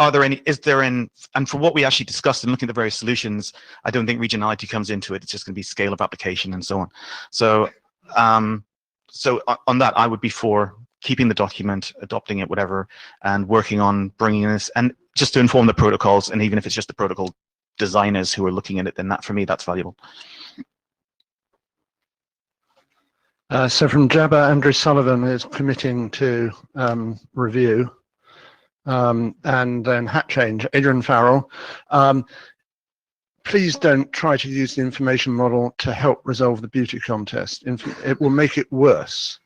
for what we actually discussed and looking at the various solutions, I don't think regionality comes into it. It's just going to be scale of application and so on. So, so on that, I would be for keeping the document, adopting it, whatever, and working on bringing this, and just to inform the protocols, and even if it's just the protocol designers who are looking at it, then that, for me, that's valuable. So from Jabba, Andrew Sullivan is committing to review. And then hat change, Adrian Farrell. Please don't try to use the information model to help resolve the beauty contest. It will make it worse.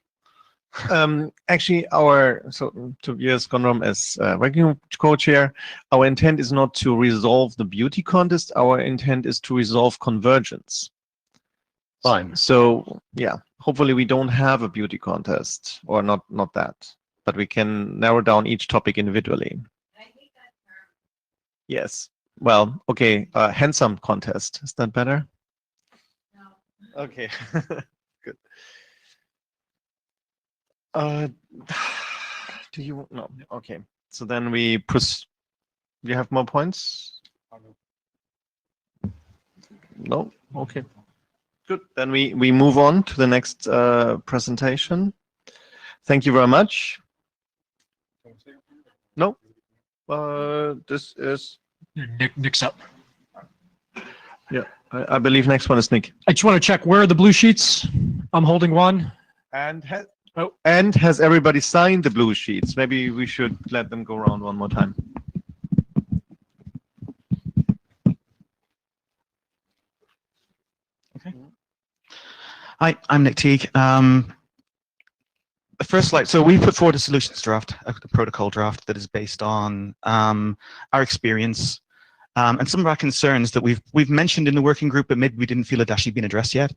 Actually, Tobias Conrom as working co-chair, our intent is not to resolve the beauty contest. Our intent is to resolve convergence. Fine. So yeah, hopefully we don't have a beauty contest, or not that, but we can narrow down each topic individually. Yes. Well, okay. Handsome contest. Is that better? No. Okay. Good. Do you no? Okay. So then we do you have more points? No. Okay. Good. Then we move on to the next presentation. Thank you very much. No. This is Nick's up. Yeah. I believe next one is Nick. I just want to check, where are the blue sheets? I'm holding one. And And has everybody signed the blue sheets? Maybe we should let them go around one more time. Hi, I'm Nick Teague. The first slide. So we put forward a solutions draft, a protocol draft that is based on our experience and some of our concerns that we've mentioned in the working group, but maybe we didn't feel it actually been addressed yet.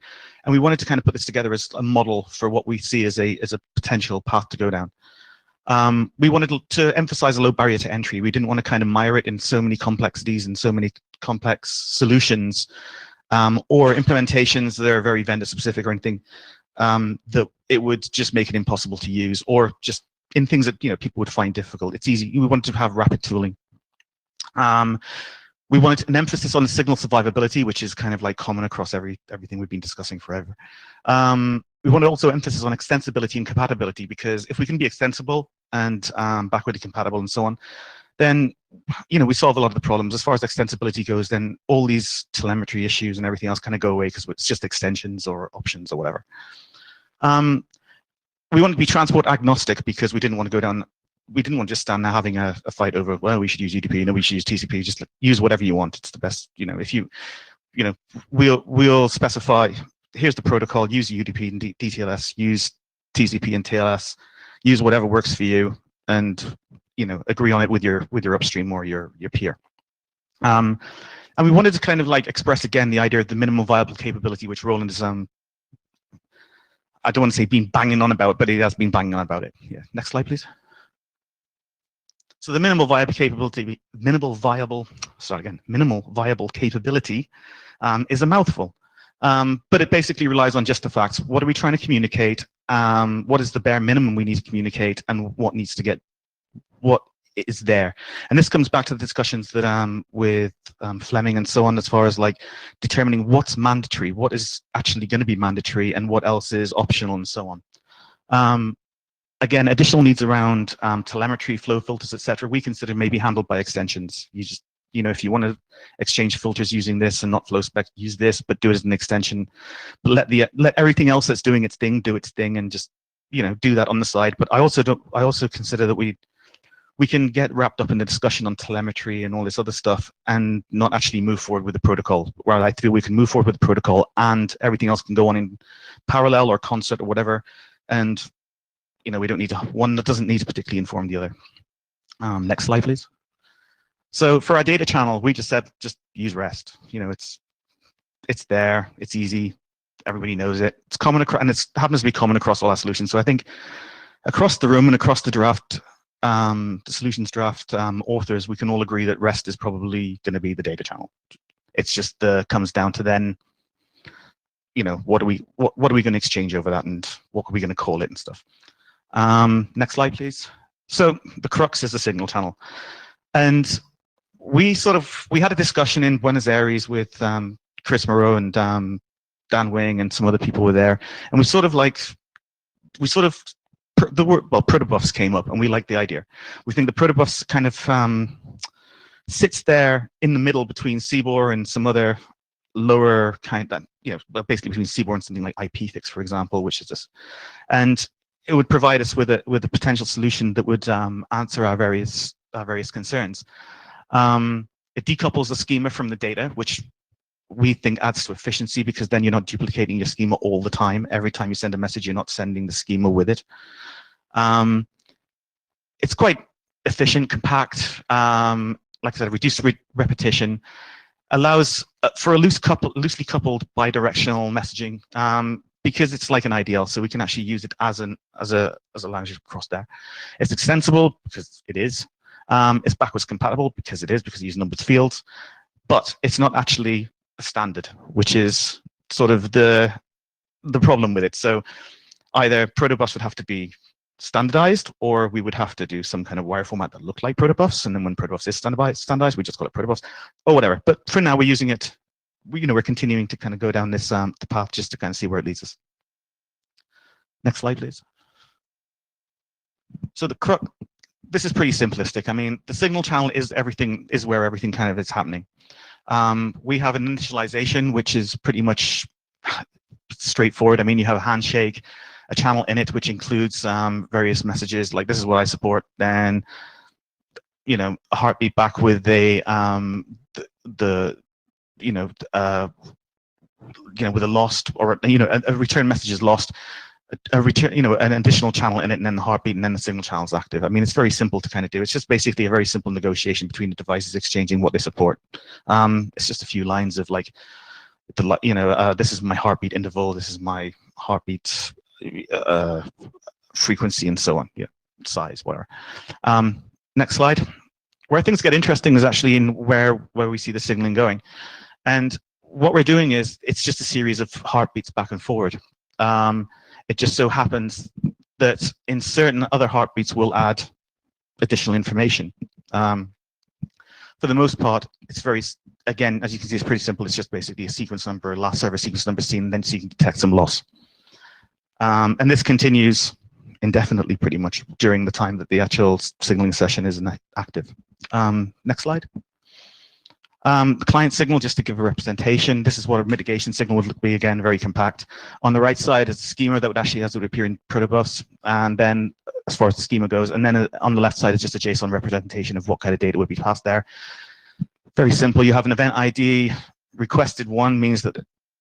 And we wanted to kind of put this together as a model for what we see as a potential path to go down. We wanted to emphasize a low barrier to entry. We didn't want to kind of mire it in so many complexities and so many complex solutions or implementations that are very vendor specific or anything that it would just make it impossible to use, or just in things that people would find difficult. It's easy. We wanted to have rapid tooling. We wanted an emphasis on the signal survivability, which is kind of like common across everything we've been discussing forever. We wanted also emphasis on extensibility and compatibility, because if we can be extensible and backwardly compatible and so on, then we solve a lot of the problems. As far as extensibility goes, then all these telemetry issues and everything else kind of go away because it's just extensions or options or whatever. We wanted to be transport agnostic because we didn't want to just stand there having a fight over, well, we should use UDP, no, we should use TCP. Just use whatever you want. It's the best. If we'll specify, here's the protocol, use UDP and DTLS, use TCP and TLS, use whatever works for you, and agree on it with your upstream or your peer. And we wanted to kind of express again the idea of the minimum viable capability, which Roland is I don't want to say been banging on about, but he has been banging on about it. Yeah. Next slide, please. So the minimal viable capability is a mouthful, but it basically relies on just the facts. What are we trying to communicate? What is the bare minimum we need to communicate, and what is there? And this comes back to the discussions that with Fleming and so on, as far as determining what's mandatory, what is actually going to be mandatory, and what else is optional, and so on. Again, additional needs around telemetry, flow filters, etc. we consider may be handled by extensions. You just, if you want to exchange filters using this and not flow spec, use this, but do it as an extension. But let everything else that's doing its thing do its thing, and just do that on the side. But I also consider that we can get wrapped up in the discussion on telemetry and all this other stuff and not actually move forward with the protocol. Where I feel we can move forward with the protocol and everything else can go on in parallel or concert or whatever. And we don't need one that doesn't need to particularly inform the other. Next slide, please. So for our data channel, we just said, just use REST. It's there, it's easy, everybody knows it. It's common across, and it happens to be common across all our solutions. So I think across the room and across the draft, the solutions draft authors, we can all agree that REST is probably going to be the data channel. It's just comes down to then, what are we going to exchange over that, and what are we going to call it and stuff. Next slide, please. So the crux is the signal channel, and we had a discussion in Buenos Aires with Chris Moreau and Dan Wing, and some other people were there, and the word, protobufs came up, and we like the idea. We think the protobufs kind of sits there in the middle between CBOR and some other lower kind of, basically between CBOR and something like IPFix, for example, which is this. And it would provide us with a potential solution that would answer our various concerns. It decouples the schema from the data, which we think adds to efficiency, because then you're not duplicating your schema all the time. Every time you send a message, you're not sending the schema with it. It's quite efficient, compact. Like I said, reduced repetition, allows for a loosely coupled bidirectional messaging, because it's like an IDL, so we can actually use it as a language across there. It's extensible because it is. It's backwards compatible because it is, because it uses numbered fields, but it's not actually a standard, which is sort of the problem with it. So either protobufs would have to be standardized, or we would have to do some kind of wire format that looked like protobufs, and then when protobufs is standardized, we just call it protobufs or whatever. But for now, we're using it. We're continuing to kind of go down this the path just to kind of see where it leads us. Next slide, please. So this is pretty simplistic. I mean, the signal channel is where everything kind of is happening. We have an initialization, which is pretty much straightforward. I mean, you have a handshake, a channel in it which includes various messages like this is what I support, then a heartbeat back with a with a lost or a return message is lost, a return an additional channel in it, and then the heartbeat, and then the signal channel is active. I mean, it's very simple to kind of do. It's just basically a very simple negotiation between the devices exchanging what they support. It's just a few lines of like this is my heartbeat interval, this is my heartbeat frequency, and so on. Yeah, size, whatever. Next slide. Where things get interesting is actually in where we see the signaling going. And what we're doing is it's just a series of heartbeats back and forward. It just so happens that in certain other heartbeats we'll add additional information. For the most part, it's very, again, as you can see, it's pretty simple. It's just basically a sequence number, last server sequence number seen, and then so you can detect some loss. And this continues indefinitely pretty much during the time that the actual signaling session is active. Next slide. The client signal, just to give a representation, this is what a mitigation signal would be, again, very compact. On the right side is a schema that would actually, as it would appear in protobufs, and then as far as the schema goes, and then on the left side is just a JSON representation of what kind of data would be passed there. Very simple. You have an event ID. Requested 1 means that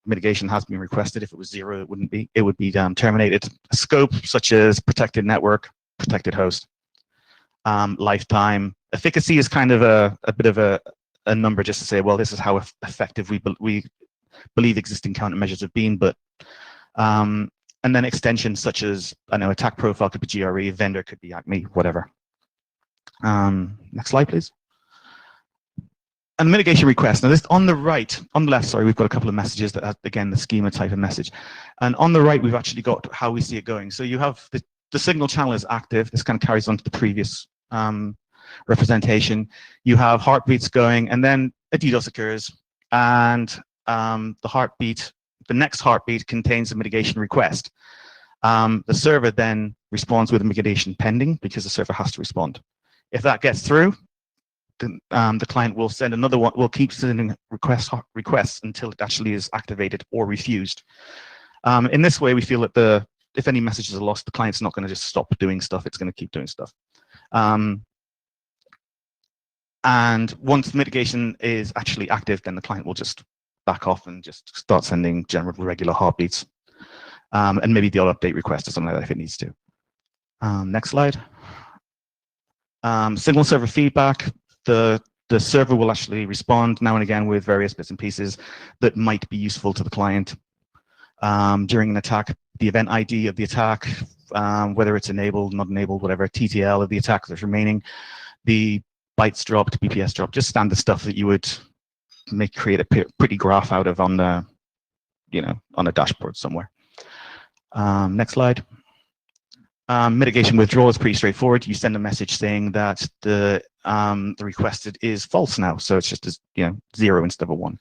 mitigation has been requested. If it was 0, it wouldn't be. It would be terminated. A scope such as protected network, protected host, lifetime. Efficacy is kind of a bit of a number just to say, well, this is how effective we believe existing countermeasures have been, but and then extensions such as, I know, attack profile could be GRE, vendor could be Acme, whatever. Next slide, please. And mitigation request. Now, this on the left, sorry, we've got a couple of messages that have, again, the schema type of message. And on the right, we've actually got how we see it going. So you have the signal channel is active. This kind of carries on to the previous representation. You have heartbeats going, and then a DDoS occurs, and the next heartbeat contains a mitigation request. The server then responds with a mitigation pending because the server has to respond. If that gets through, the client will send another one. Will keep sending requests until it actually is activated or refused. In this way, we feel that if any messages are lost, the client's not going to just stop doing stuff. It's going to keep doing stuff. And once mitigation is actually active, then the client will just back off and just start sending general regular heartbeats, and maybe the update request or something like that if it needs to. Next slide. Signal server feedback. The server will actually respond now and again with various bits and pieces that might be useful to the client. During an attack, the event ID of the attack, whether it's enabled, not enabled, whatever, TTL of the attack that's remaining, the bytes dropped, BPS dropped, just standard stuff that you would create a pretty graph out of on the, on a dashboard somewhere. Next slide. Mitigation withdrawal is pretty straightforward. You send a message saying that the requested is false now, so it's just 0 instead of a 1,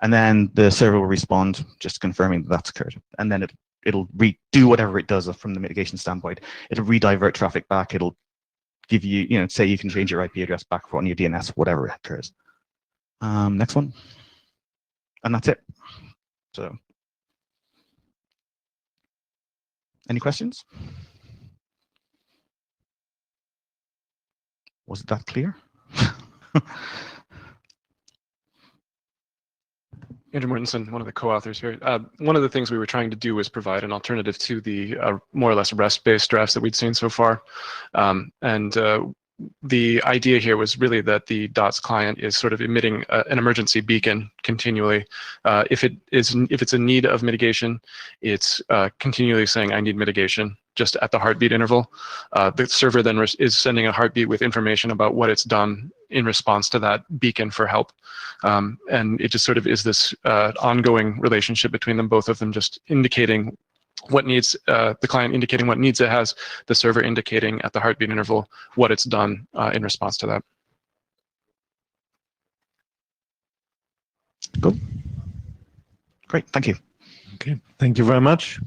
and then the server will respond just confirming that that's occurred, and then it'll do whatever it does from the mitigation standpoint. It'll redivert traffic back. It'll give you, say you can change your IP address back on your DNS, whatever occurs. Next one, and that's it. So, any questions? Was it that clear? Andrew Mortensen, one of the co-authors here. One of the things we were trying to do was provide an alternative to the more or less REST-based drafts that we'd seen so far. The idea here was really that the DOTS client is sort of emitting an emergency beacon continually. If it's a need of mitigation, it's continually saying, I need mitigation, just at the heartbeat interval. The server then is sending a heartbeat with information about what it's done in response to that beacon for help. And it just sort of is this ongoing relationship between them, both of them just indicating what needs, the client indicating what needs it has, the server indicating at the heartbeat interval what it's done in response to that. Cool. Great, thank you. Okay, thank you very much.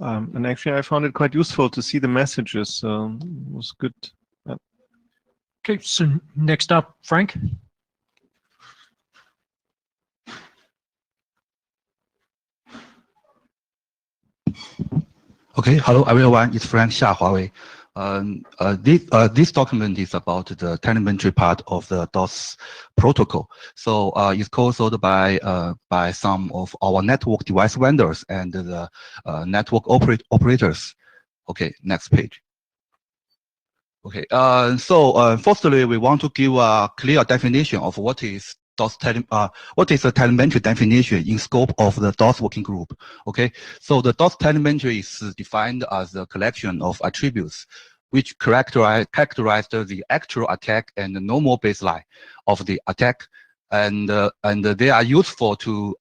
And actually, I found it quite useful to see the messages. It was good. Okay, so next up, Frank. Okay, hello everyone. It's Frank Xia, Huawei. This document is about the telemetry part of the DOS protocol. So it's co-authored by some of our network device vendors and the network operators. Okay, next page. Okay, firstly, we want to give a clear definition of what is the telemetry definition in scope of the DOS working group. Okay, so the DOS telemetry is defined as a collection of attributes which characterize the actual attack and the normal baseline of the attack, and they are useful to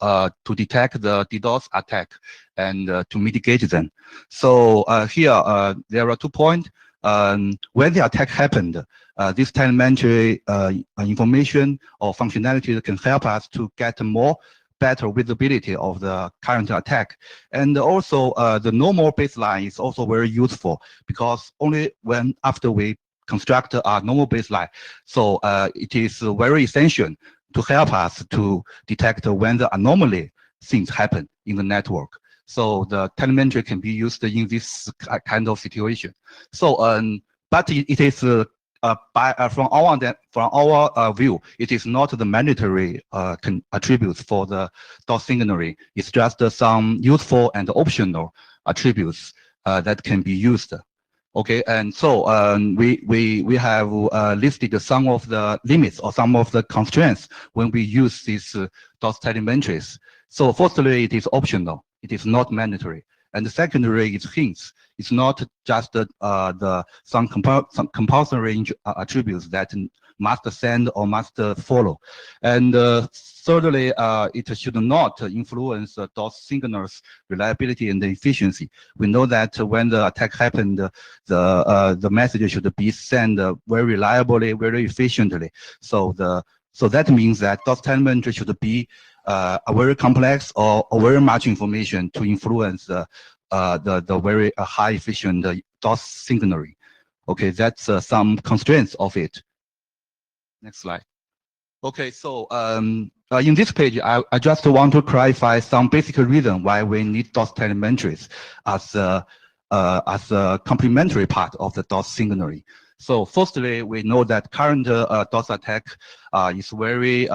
detect the DDoS attack and to mitigate them. So here there are 2 points. When the attack happened, this telemetry information or functionality can help us to get better visibility of the current attack. And also the normal baseline is also very useful because only after we construct a normal baseline, so it is very essential to help us to detect when the anomaly things happen in the network. So the telemetry can be used in this kind of situation. So, but it is from our view, it is not the mandatory attributes for the DOS signaling. It's just some useful and optional attributes that can be used. Okay, and so we have listed some of the limits or some of the constraints when we use these DOS telemetries. So firstly, it is optional. It is not mandatory. And the secondary is hints. It's not just some compulsory attributes that must send or must follow. And thirdly, it should not influence DOS signals reliability and efficiency. We know that when the attack happened, the message should be sent very reliably, very efficiently. So that means that DOS telemetry should be a very complex or very much information to influence the very high efficient DOS signaling. Okay, that's some constraints of it. Next slide. Okay, so in this page, I just want to clarify some basic reason why we need DOS telemetries as a complementary part of the DOS signaling. So firstly, we know that current DOS attack is very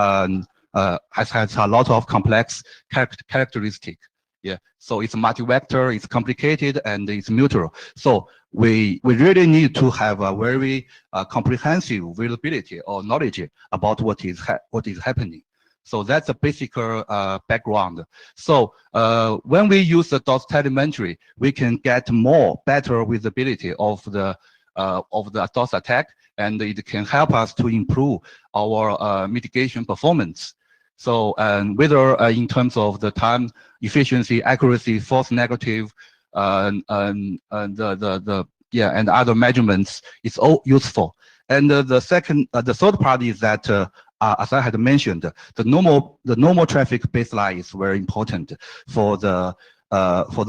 has a lot of complex characteristic. Yeah, so it's multi-vector, it's complicated, and it's mutual. So we really need to have a very comprehensive visibility or knowledge about what is happening. So that's a basic background. So when we use the DOS telemetry, we can get better visibility of the DOS attack, and it can help us to improve our mitigation performance. So, whether in terms of the time, efficiency, accuracy, false negative, and other measurements, it's all useful. And the third part is that, as I had mentioned, the normal traffic baseline is very important for the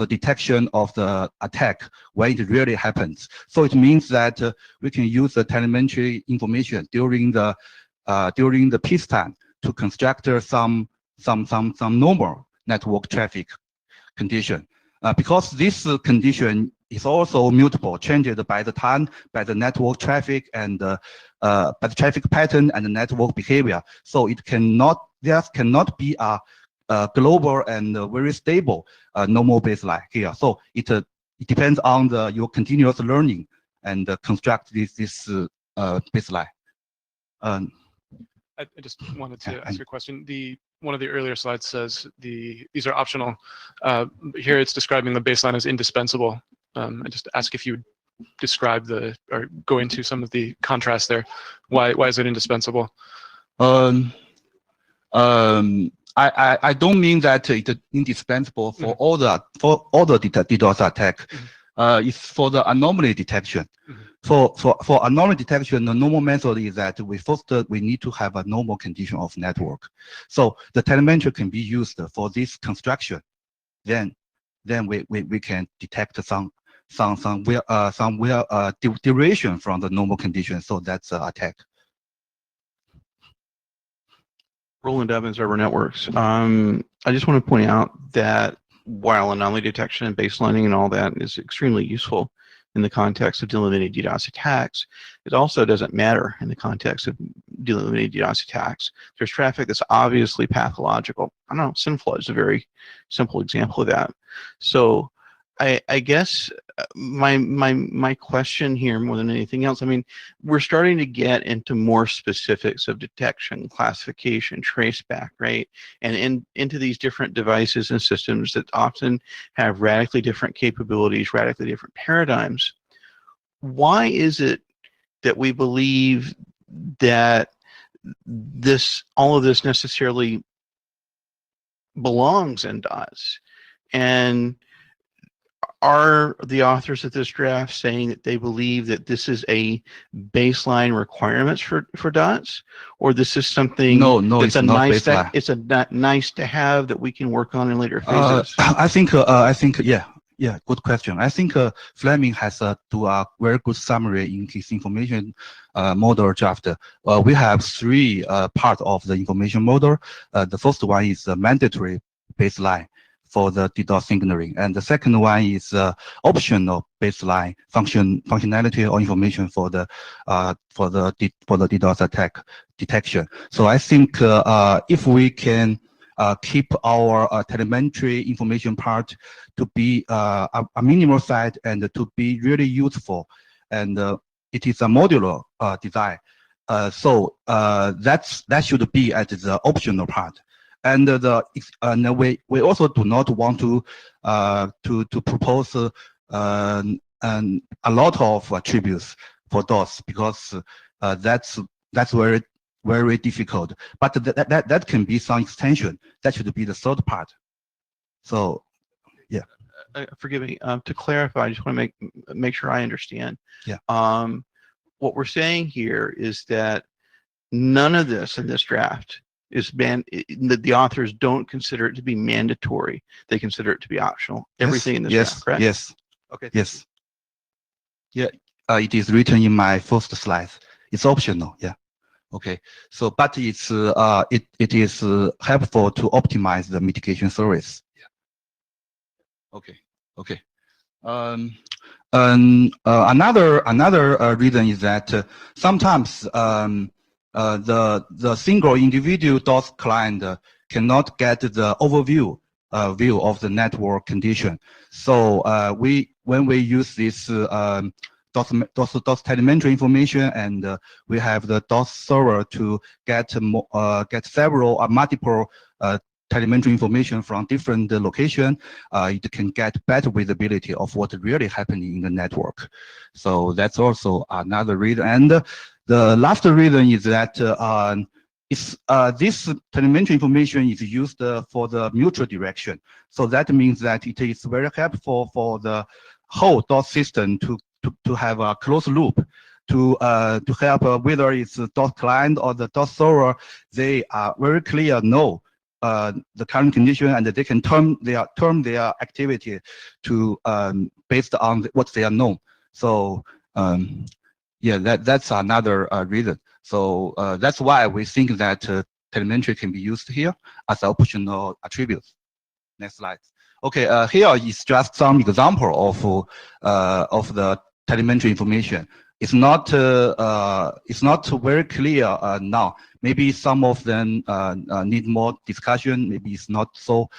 detection of the attack when it really happens. So it means that we can use the telemetry information during the peacetime to construct some normal network traffic condition. Because this condition is also mutable, changed by the time, by the network traffic, and by the traffic pattern and the network behavior. So there cannot be a global and very stable normal baseline here. So it depends on your continuous learning and construct this baseline. I just wanted to ask you a question. One of the earlier slides says these are optional. Here it's describing the baseline as indispensable. I just ask if you would describe or go into some of the contrast there. Why is it indispensable? I don't mean that it's indispensable for all the DDoS attack. It's for the anomaly detection. For anomaly detection, the normal method is that we need to have a normal condition of network. So the telemetry can be used for this construction. Then we can detect some deviation from the normal condition. So that's an attack. Roland Evans, River Networks. I just want to point out that while anomaly detection and baselining and all that is extremely useful in the context of delimited DDoS attacks, it also doesn't matter in the context of delimited DDoS attacks. There's traffic that's obviously pathological. I don't know, SynFlow is a very simple example of that. So I guess my question here, more than anything else, I mean, we're starting to get into more specifics of detection, classification, traceback, right? And into these different devices and systems that often have radically different capabilities, radically different paradigms. Why is it that we believe that all of this necessarily belongs in DOTS? And are the authors of this draft saying that they believe that this is a baseline requirements for DOTS, or this is something No, that's it's a not nice baseline. it's a nice to have that we can work on in later phases? I think, yeah, good question. I think Fleming has do a very good summary in his information model draft. We have three parts of the information model. The first one is the mandatory baseline for the DDoS signaling, and the second one is optional baseline functionality or information for the DDoS attack detection. So I think if we can keep our telemetry information part to be a minimal side and to be really useful, and it is a modular design. So that should be at the optional part. And we also do not want to propose a lot of attributes for DOS, because that's very difficult. But that can be some extension. That should be the third part. So, yeah. Forgive me. To clarify, I just want to make sure I understand. Yeah. What we're saying here is that none of this in this draft is the authors don't consider it to be mandatory. They consider it to be optional. Everything in this draft, correct? Yes. Okay. Yes. Yeah. It is written in my first slide. It's optional. Yeah. Okay. So, but it's it is helpful to optimize the mitigation service. Yeah. Okay. Okay. Another reason is that sometimes the single individual DOS client cannot get the overview view of the network condition. So when we use this DOS telemetry information, and we have the DOS server to get several or multiple telemetry information from different location, it can get better visibility of what really happening in the network. So that's also another reason. And the last reason is that this telemetry information is used for the mutual direction. So that means that it is very helpful for the whole DOS system to have a closed loop to help whether it's the DOS client or the DOS server. They are very clear know the current condition, and they can turn their activity to based on what they are known. So yeah, that's another reason. So that's why we think that telemetry can be used here as optional attributes. Next slide. Okay, here is just some example of the telemetry information. It's not very clear now. Maybe some of them need more discussion. Maybe it's not so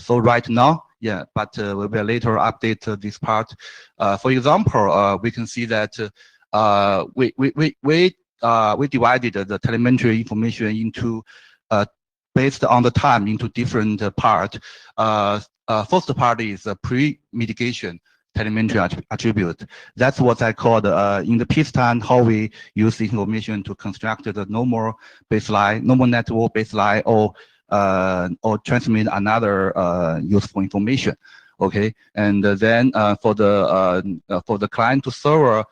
right now. Yeah, but we will later update this part. For example, we can see that we divided the telemetry information into based on the time into different part. First part is pre-mitigation telemetry attribute. That's what I called in the peacetime how we use information to construct the normal baseline, normal network baseline, or transmit another useful information. Okay, and then for the client to server,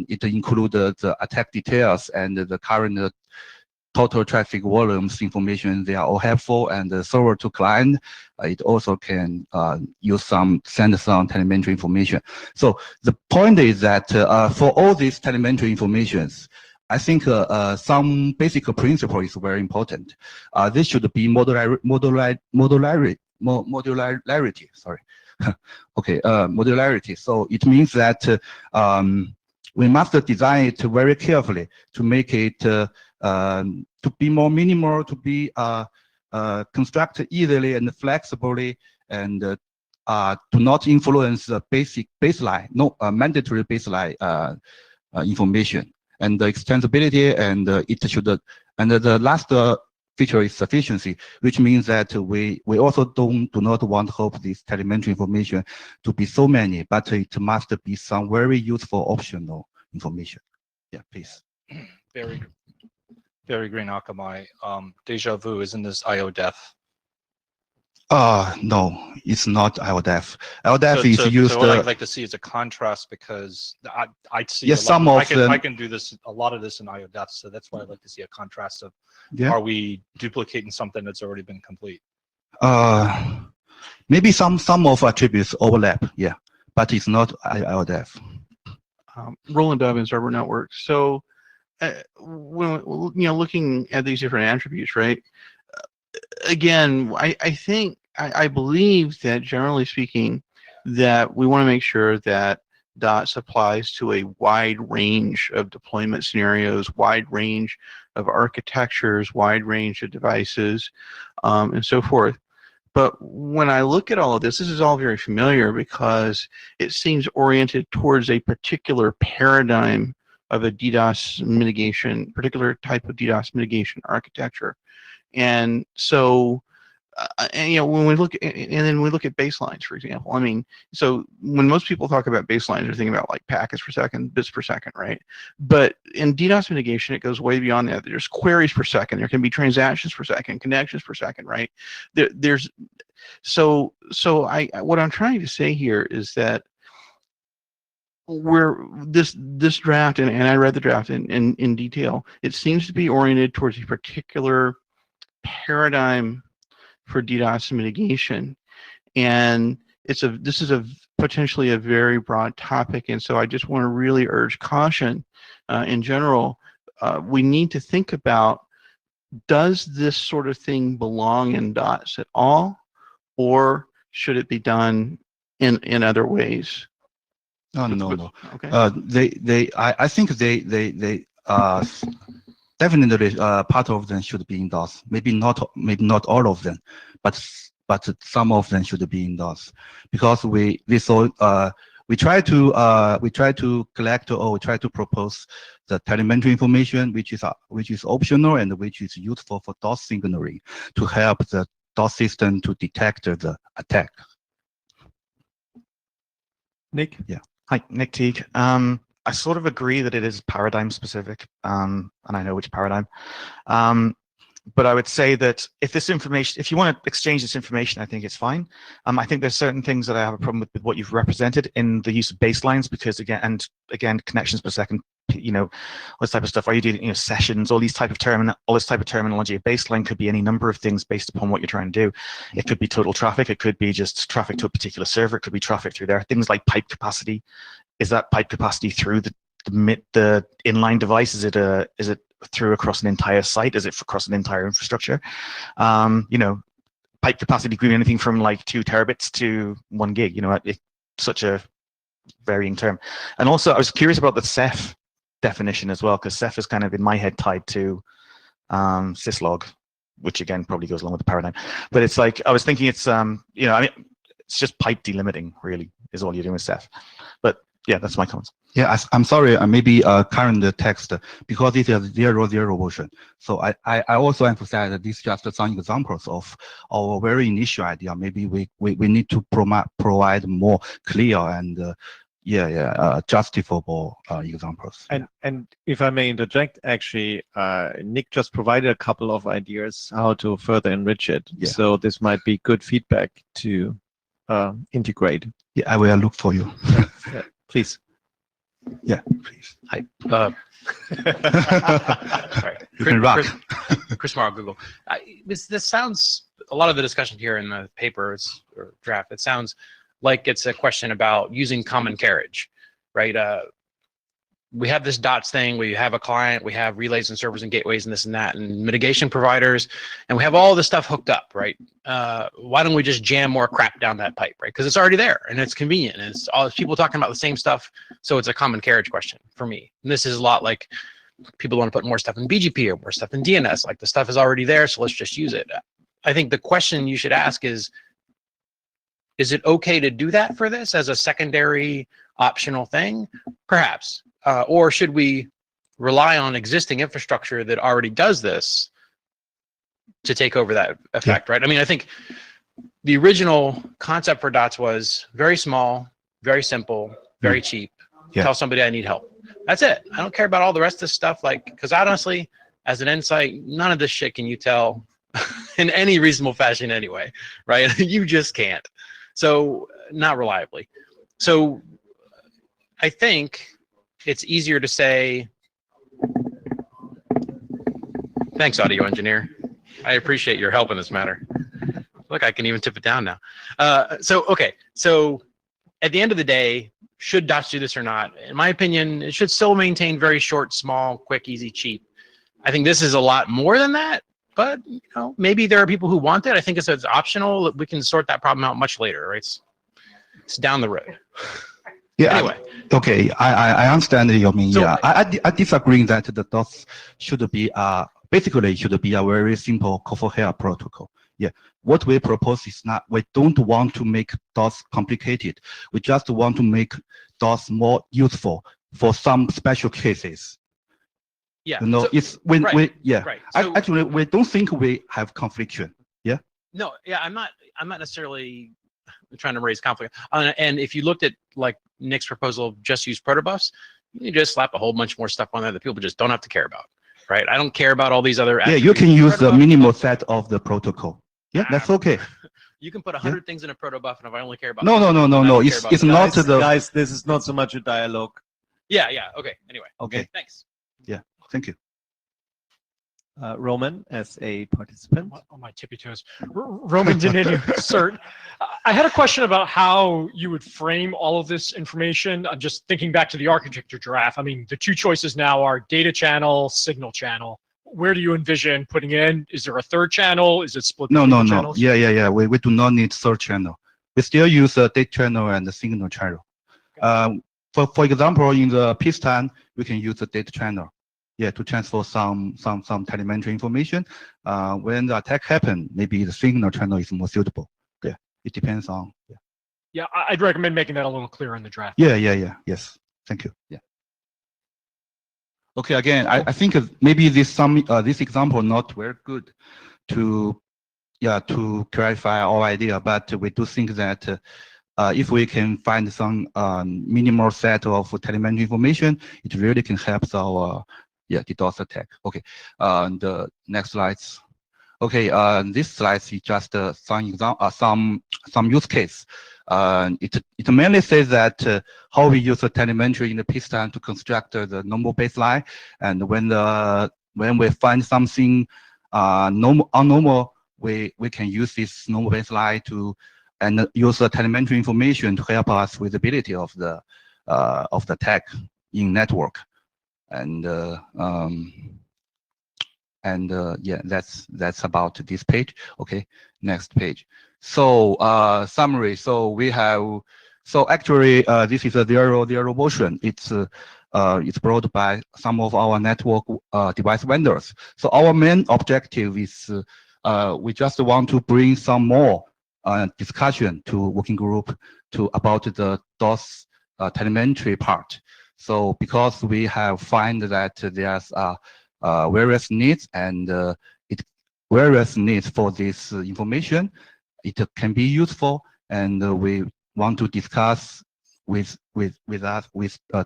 it includes the attack details and the current total traffic volumes information. They are all helpful. And the server to client, it also can send some telemetry information. So the point is that for all these telemetry informations, I think modularity modularity. Sorry. Okay, modularity. So it means that we must design it very carefully to make it to be more minimal, to be constructed easily and flexibly, and do not influence the basic baseline, no mandatory baseline information, and the extensibility, and it should, and the last feature is sufficiency, which means that we also do not want to hope this telemetry information to be so many, but it must be some very useful optional information. Yeah, please. Very Green Akamai. Deja vu, isn't this IODEF? No, it's not IODEF. IODEF is used. So what I'd like to see is a contrast, because I see yes, a lot, some of them. I can do this, a lot of this in IODEF, so that's why I'd like to see a contrast of, yeah. Are we duplicating something that's already been complete? Maybe some of attributes overlap, yeah, but it's not IODEF. Roland Dove in Server Network. So when looking at these different attributes, right? Again, I believe that generally speaking, that we want to make sure that DOTS applies to a wide range of deployment scenarios, wide range of architectures, wide range of devices, and so forth. But when I look at all of this is all very familiar because it seems oriented towards a particular paradigm of a DDoS mitigation, particular type of DDoS mitigation architecture. And so, when we look at, and then we look at baselines, for example. I mean, so when most people talk about baselines, they're thinking about like packets per second, bits per second, right? But in DDoS mitigation, it goes way beyond that. There's queries per second. There can be transactions per second, connections per second, right? What I'm trying to say here is that where this draft, and I read the draft in detail, it seems to be oriented towards a particular paradigm for DDoS mitigation, and this is potentially a very broad topic, and so I just want to really urge caution in general. We need to think about, does this sort of thing belong in DOTS at all, or should it be done in other ways? No. Okay. I think they definitely part of them should be in DOS. Maybe not all of them, but some of them should be in DOS, because we try to collect, or we try to propose the telemetry information which is optional and which is useful for DOS signaling to help the DOS system to detect the attack. Nick? Yeah. Hi, Nick Teague. I sort of agree that it is paradigm specific, and I know which paradigm. But I would say that if you want to exchange this information, I think it's fine. I think there's certain things that I have a problem with what you've represented in the use of baselines, because again, connections per second, all this type of stuff. Are you doing sessions, all this type of terminology? A baseline could be any number of things based upon what you're trying to do. It could be total traffic. It could be just traffic to a particular server. It could be traffic through there. Things like pipe capacity. Is that pipe capacity through the inline device? Is it through across an entire site? Is it across an entire infrastructure? Pipe capacity could be anything from like 2 terabits to 1 gig. It's such a varying term. And also, I was curious about the Ceph definition as well, because Ceph is kind of in my head tied to syslog, which again probably goes along with the paradigm. But it's like I was thinking it's it's just pipe delimiting really is all you're doing with Ceph. But yeah, that's my comments. Yeah, I'm sorry, maybe current text, because this is 0.0 version. So I also emphasize that this is just some examples of our very initial idea. Maybe we need to provide more clear and justifiable examples. And if I may interject, actually, Nick just provided a couple of ideas how to further enrich it. Yeah. So this might be good feedback to integrate. Yeah, I will look for you. Yeah, please. Yeah, please. Hi. Sorry. You can rock. Chris Morrow, Google. This sounds, a lot of the discussion here in the paper or draft, it sounds like it's a question about using common carriage, right? we have this dots thing, we have a client, we have relays and servers and gateways and this and that and mitigation providers, and we have all this stuff hooked up, right? Why don't we just jam more crap down that pipe, right? Because it's already there and it's convenient and it's all people talking about the same stuff. So it's a common carriage question for me. And this is a lot like people want to put more stuff in BGP or more stuff in DNS. Like the stuff is already there, so let's just use it. I think the question you should ask is it okay to do that for this as a secondary optional thing? Perhaps. Or should we rely on existing infrastructure that already does this to take over that effect, right? I mean, I think the original concept for dots was very small, very simple, very cheap. Tell somebody I need help. That's it. I don't care about all the rest of this stuff. Like, because honestly, as an insight, none of this shit can you tell in any reasonable fashion anyway, right? You just can't. So not reliably. So I think it's easier to say, thanks, audio engineer. I appreciate your help in this matter. Look, I can even tip it down now. Okay. So at the end of the day, should dots do this or not? In my opinion, it should still maintain very short, small, quick, easy, cheap. I think this is a lot more than that, but you know, maybe there are people who want it. I think it's optional. We can sort that problem out much later, right? It's down the road. Yeah. Anyway. Okay, I understand your mean. So- Yeah, I disagree that the DOS should be basically should be a very simple call-for-help protocol. Yeah, what we propose is not, we don't want to make DOS complicated. We just want to make DOS more useful for some special cases. Yeah. You know, so- it's when right, we yeah. right. So- Actually, we don't think we have confliction. Yeah. No, yeah, I'm not necessarily trying to raise conflict. And if you looked at like Nick's proposal of just use protobufs, you just slap a whole bunch more stuff on there that people just don't have to care about, right? I don't care about all these other. Yeah, you can use the minimal set of the protocol. Yeah, that's okay. You can put 100 things in a protobuf, and if I only care about No. I don't care It's about it's them. not Guys, the guys, this is not so much a dialogue. Yeah. Okay. Anyway. Okay. Thanks. Yeah. Thank you. Roman, as a participant. On my tippy toes. Roman Daninu, cert. I had a question about how you would frame all of this information. I'm just thinking back to the architecture draft. I mean, the two choices now are data channel, signal channel. Where do you envision putting in? Is there a third channel? Is it split No. between the channels? Yeah. We do not need third channel. We still use the data channel and the signal channel. For example, in the peacetime, we can use the data channel. Yeah, to transfer some telemetry information. When the attack happen, maybe the signal channel is more suitable. Yeah, it depends on. Yeah. Yeah, I'd recommend making that a little clearer in the draft. Yeah. Yes. Thank you. Yeah. Okay. Again, I think maybe this example not very good to clarify our idea, but we do think that if we can find some minimal set of telemetry information, it really can help our DDoS attack. Okay. The next slides. Okay. This slide is just some example, some use case. It mainly says that how we use the telemetry in the peacetime to construct the normal baseline, and when we find something abnormal, we can use this normal baseline to and use the telemetry information to help us visibility of the attack in network. And yeah, that's about this page. Okay, next page. So summary. So actually this is a zero version. It's brought by some of our network device vendors. So our main objective is we just want to bring some more discussion to working group about the DOS telemetry part. So because we have find that there's various needs and various needs for this information, it can be useful, and we want to discuss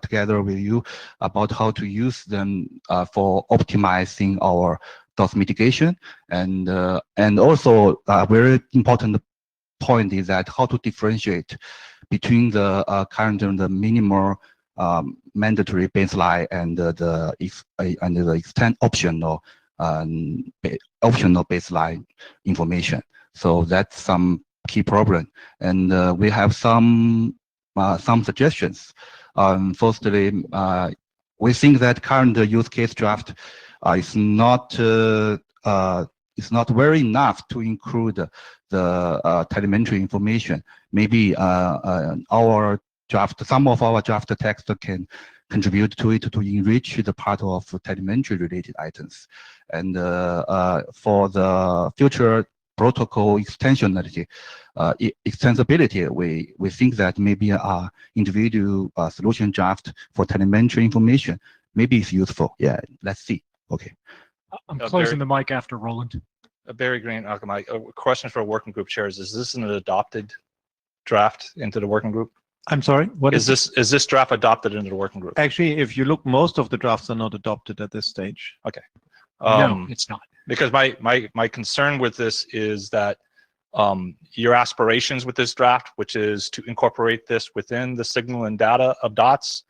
together with you about how to use them for optimizing our DOS mitigation, and also a very important point is that how to differentiate between the current and the minimal mandatory baseline and the extend optional baseline information. So that's some key problem, and we have some suggestions. Firstly, we think that current use case draft is not very enough to include the telemetry information. Maybe our draft, some of our draft text can contribute to it to enrich the part of telemetry related items. And for the future protocol extensionality, extensibility, we think that maybe individual solution draft for telemetry information maybe is useful. Yeah, let's see. Okay. I'm closing the mic after Roland. Barry Green, a question for working group chairs. Is this an adopted draft into the working group? I'm sorry, what Is this draft adopted into the working group? Actually, if you look, most of the drafts are not adopted at this stage. Okay. No, it's not. Because my concern with this is that your aspirations with this draft, which is to incorporate this within the signal and data of DOTS,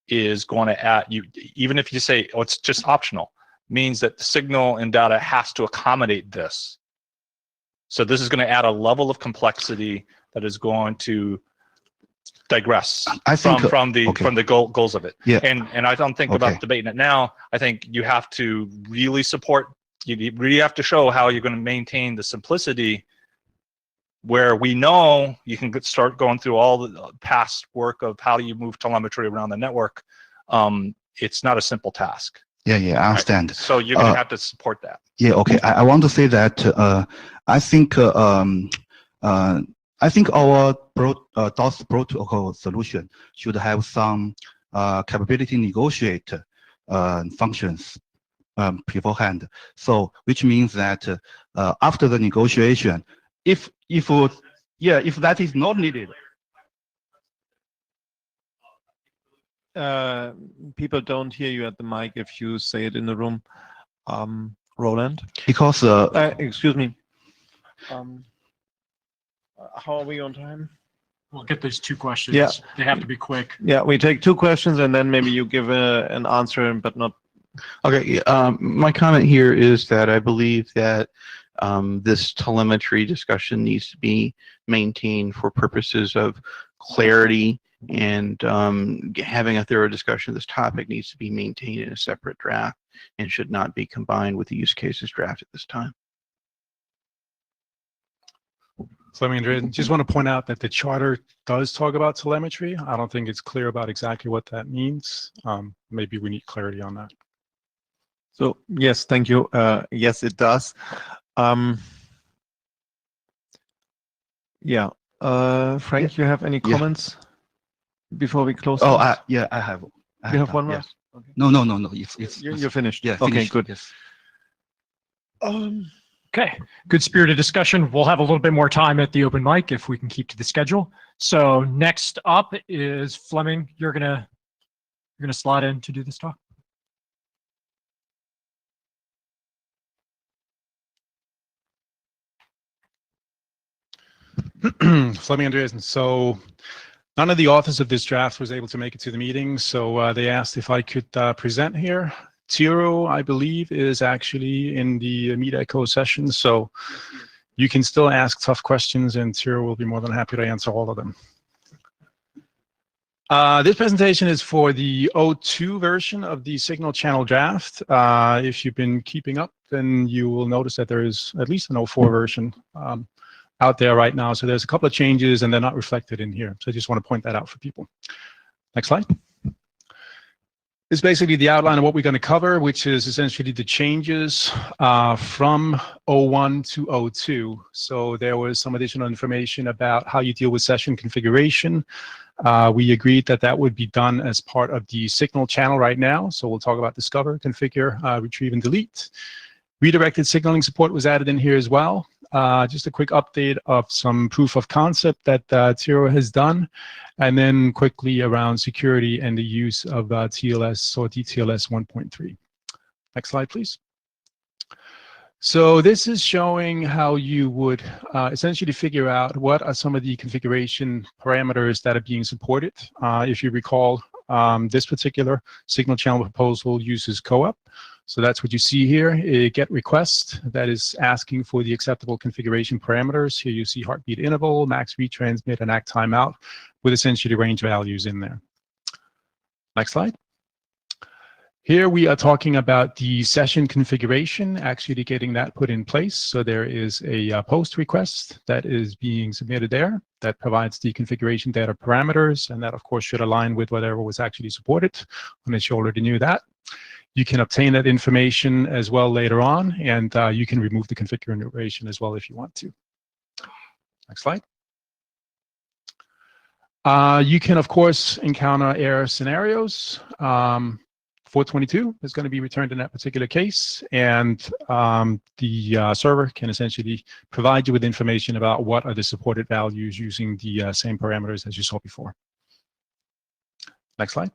is going to add, even if you say, oh, it's just optional, means that the signal and data has to accommodate this. So this is going to add a level of complexity that is going to digress from the goals of it. Yeah. And I don't think about debating it now. I think you have to really support, you really have to show how you're going to maintain the simplicity, where we know you can start going through all the past work of how do you move telemetry around the network. It's not a simple task. Yeah, I understand. Right? So you're going to have to support that. Yeah, okay. I want to say that I think our DOS protocol solution should have some capability negotiate functions beforehand. So, which means that after the negotiation, if that is not needed. People don't hear you at the mic if you say it in the room. Roland? Because excuse me. How are we on time? We'll get those 2 questions. Yeah. They have to be quick. Yeah, we take 2 questions and then maybe you give an answer, but not. Okay, my comment here is that I believe that this telemetry discussion needs to be maintained for purposes of clarity, and having a thorough discussion of this topic needs to be maintained in a separate draft and should not be combined with the use cases draft at this time. So, I just want to point out that the charter does talk about telemetry. I don't think it's clear about exactly what that means. Maybe we need clarity on that. So, yes, thank you. Yes, it does. Yeah. Frank, you have any comments before we close? Oh, I have. You have one more? Yes. Okay. No. You're finished. Yeah. Okay, finished. good. Yes. Okay, good spirited discussion. We'll have a little bit more time at the open mic if we can keep to the schedule. So next up is Fleming. You're gonna slot in to do this talk. Fleming Andreasen. So none of the authors of this draft was able to make it to the meeting, so they asked if I could present here. Tiro, I believe, is actually in the Meet Echo session, so you can still ask tough questions, and Tiro will be more than happy to answer all of them. This presentation is for the 02 version of the signal channel draft. If you've been keeping up, then you will notice that there is at least an 04 version out there right now. So there's a couple of changes, and they're not reflected in here. So I just want to point that out for people. Next slide. Is basically the outline of what we're going to cover, which is essentially the changes from 01 to 02. So there was some additional information about how you deal with session configuration. We agreed that that would be done as part of the signal channel right now. So we'll talk about discover, configure, retrieve, and delete. Redirected signaling support was added in here as well. Just a quick update of some proof of concept that Tiro has done, and then quickly around security and the use of TLS or DTLS 1.3. Next slide, please. So this is showing how you would essentially figure out what are some of the configuration parameters that are being supported. If you recall, this particular signal channel proposal uses CoAP. So that's what you see here, a GET request that is asking for the acceptable configuration parameters. Here you see heartbeat interval, max retransmit, and act timeout with essentially range values in there. Next slide. Here we are talking about the session configuration, actually getting that put in place. So there is a post request that is being submitted there that provides the configuration data parameters, and that of course should align with whatever was actually supported, unless you already knew that. You can obtain that information as well later on, and you can remove the configuration as well if you want to. Next slide. You can, of course, encounter error scenarios. 422 is going to be returned in that particular case, and the server can essentially provide you with information about what are the supported values using the same parameters as you saw before. Next slide.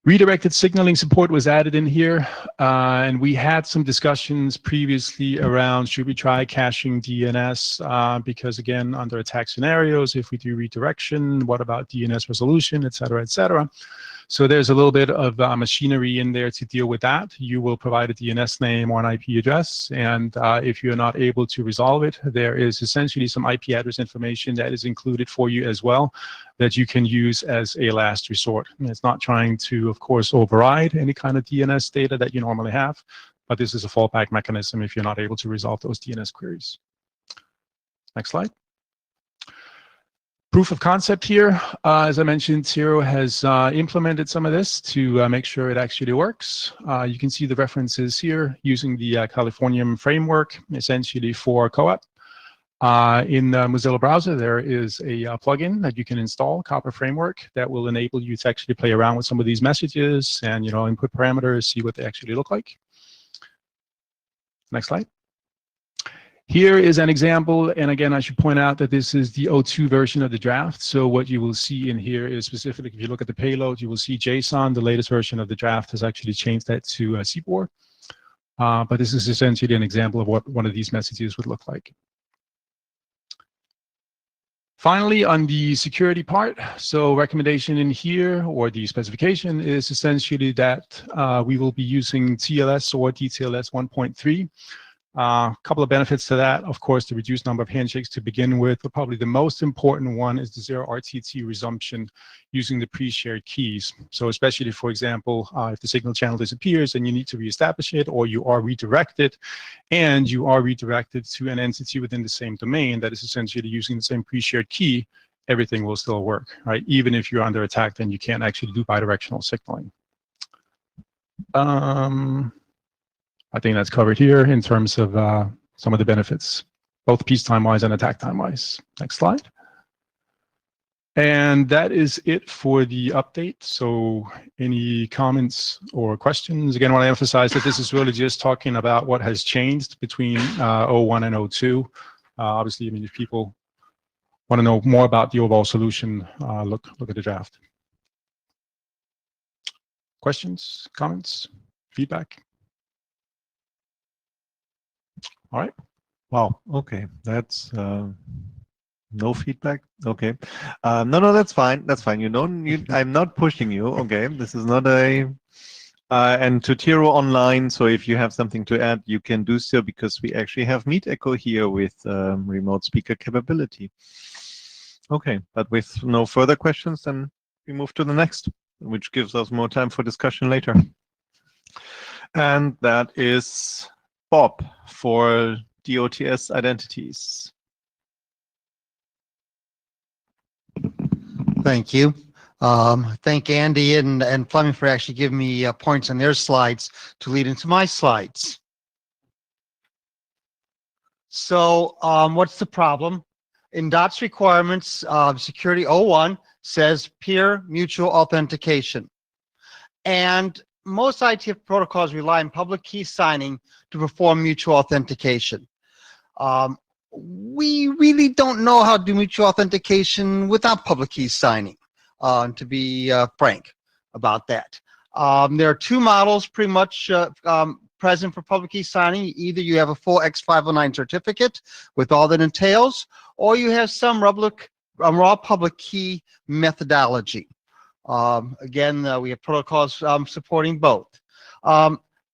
Redirected signaling support was added in here, and we had some discussions previously around should we try caching DNS, because again, under attack scenarios, if we do redirection, what about DNS resolution, et cetera, et cetera. So there's a little bit of machinery in there to deal with that. You will provide a DNS name or an IP address, and if you're not able to resolve it, there is essentially some IP address information that is included for you as well that you can use as a last resort. And it's not trying to, of course, override any kind of DNS data that you normally have, but this is a fallback mechanism if you're not able to resolve those DNS queries. Next slide. Proof of concept here, as I mentioned, Zero has implemented some of this to make sure it actually works. You can see the references here using the Californium framework, essentially for co-op. In the Mozilla browser, there is a plugin that you can install, Copper Framework, that will enable you to actually play around with some of these messages and, you know, input parameters, see what they actually look like. Next slide. Here is an example, and again, I should point out that this is the 02 version of the draft. So what you will see in here is specifically, if you look at the payload, you will see JSON. The latest version of the draft has actually changed that to CBOR. But this is essentially an example of what one of these messages would look like. Finally, on the security part, so recommendation in here, or the specification, is essentially that we will be using TLS or DTLS 1.3. A couple of benefits to that, of course, the reduced number of handshakes to begin with, but probably the most important one is the zero RTT resumption using the pre-shared keys. So especially, for example, if the signal channel disappears and you need to reestablish it, or you are redirected, and you are redirected to an entity within the same domain that is essentially using the same pre-shared key, everything will still work, right? Even if you're under attack, then you can't actually do bidirectional signaling. I think that's covered here in terms of some of the benefits, both peacetime-wise and attack time-wise. Next slide. And that is it for the update. So any comments or questions? Again, I want to emphasize that this is really just talking about what has changed between 01 and 02. Obviously, I mean, if people want to know more about the overall solution, look at the draft. Questions, comments, feedback? All right. Wow. Okay. That's no feedback. Okay. No, that's fine. That's fine. I'm not pushing you. Okay. This is not a, and to Tiro Online. So if you have something to add, you can do so, because we actually have Meet Echo here with remote speaker capability. Okay. But with no further questions, then we move to the next, which gives us more time for discussion later. And that is Bob for DOTS identities. Thank you. Thank Andy and Fleming for actually giving me points on their slides to lead into my slides. So what's the problem? In DOTS requirements, Security 01 says peer mutual authentication. And most IETF protocols rely on public key signing to perform mutual authentication. We really don't know how to do mutual authentication without public key signing, to be frank about that. There are two models pretty much present for public key signing. Either you have a full X509 certificate with all that entails, or you have some raw public key methodology. Again, we have protocols supporting both.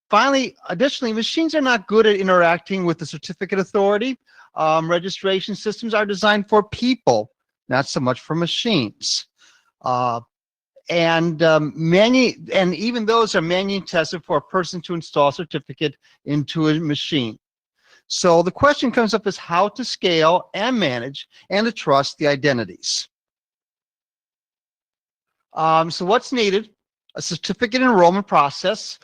Finally, additionally, machines are not good at interacting with the certificate authority. Registration systems are designed for people, not so much for machines. and even those are manually tested for a person to install a certificate into a machine. So the question comes up is how to scale and manage and to trust the identities. So what's needed? A certificate enrollment process,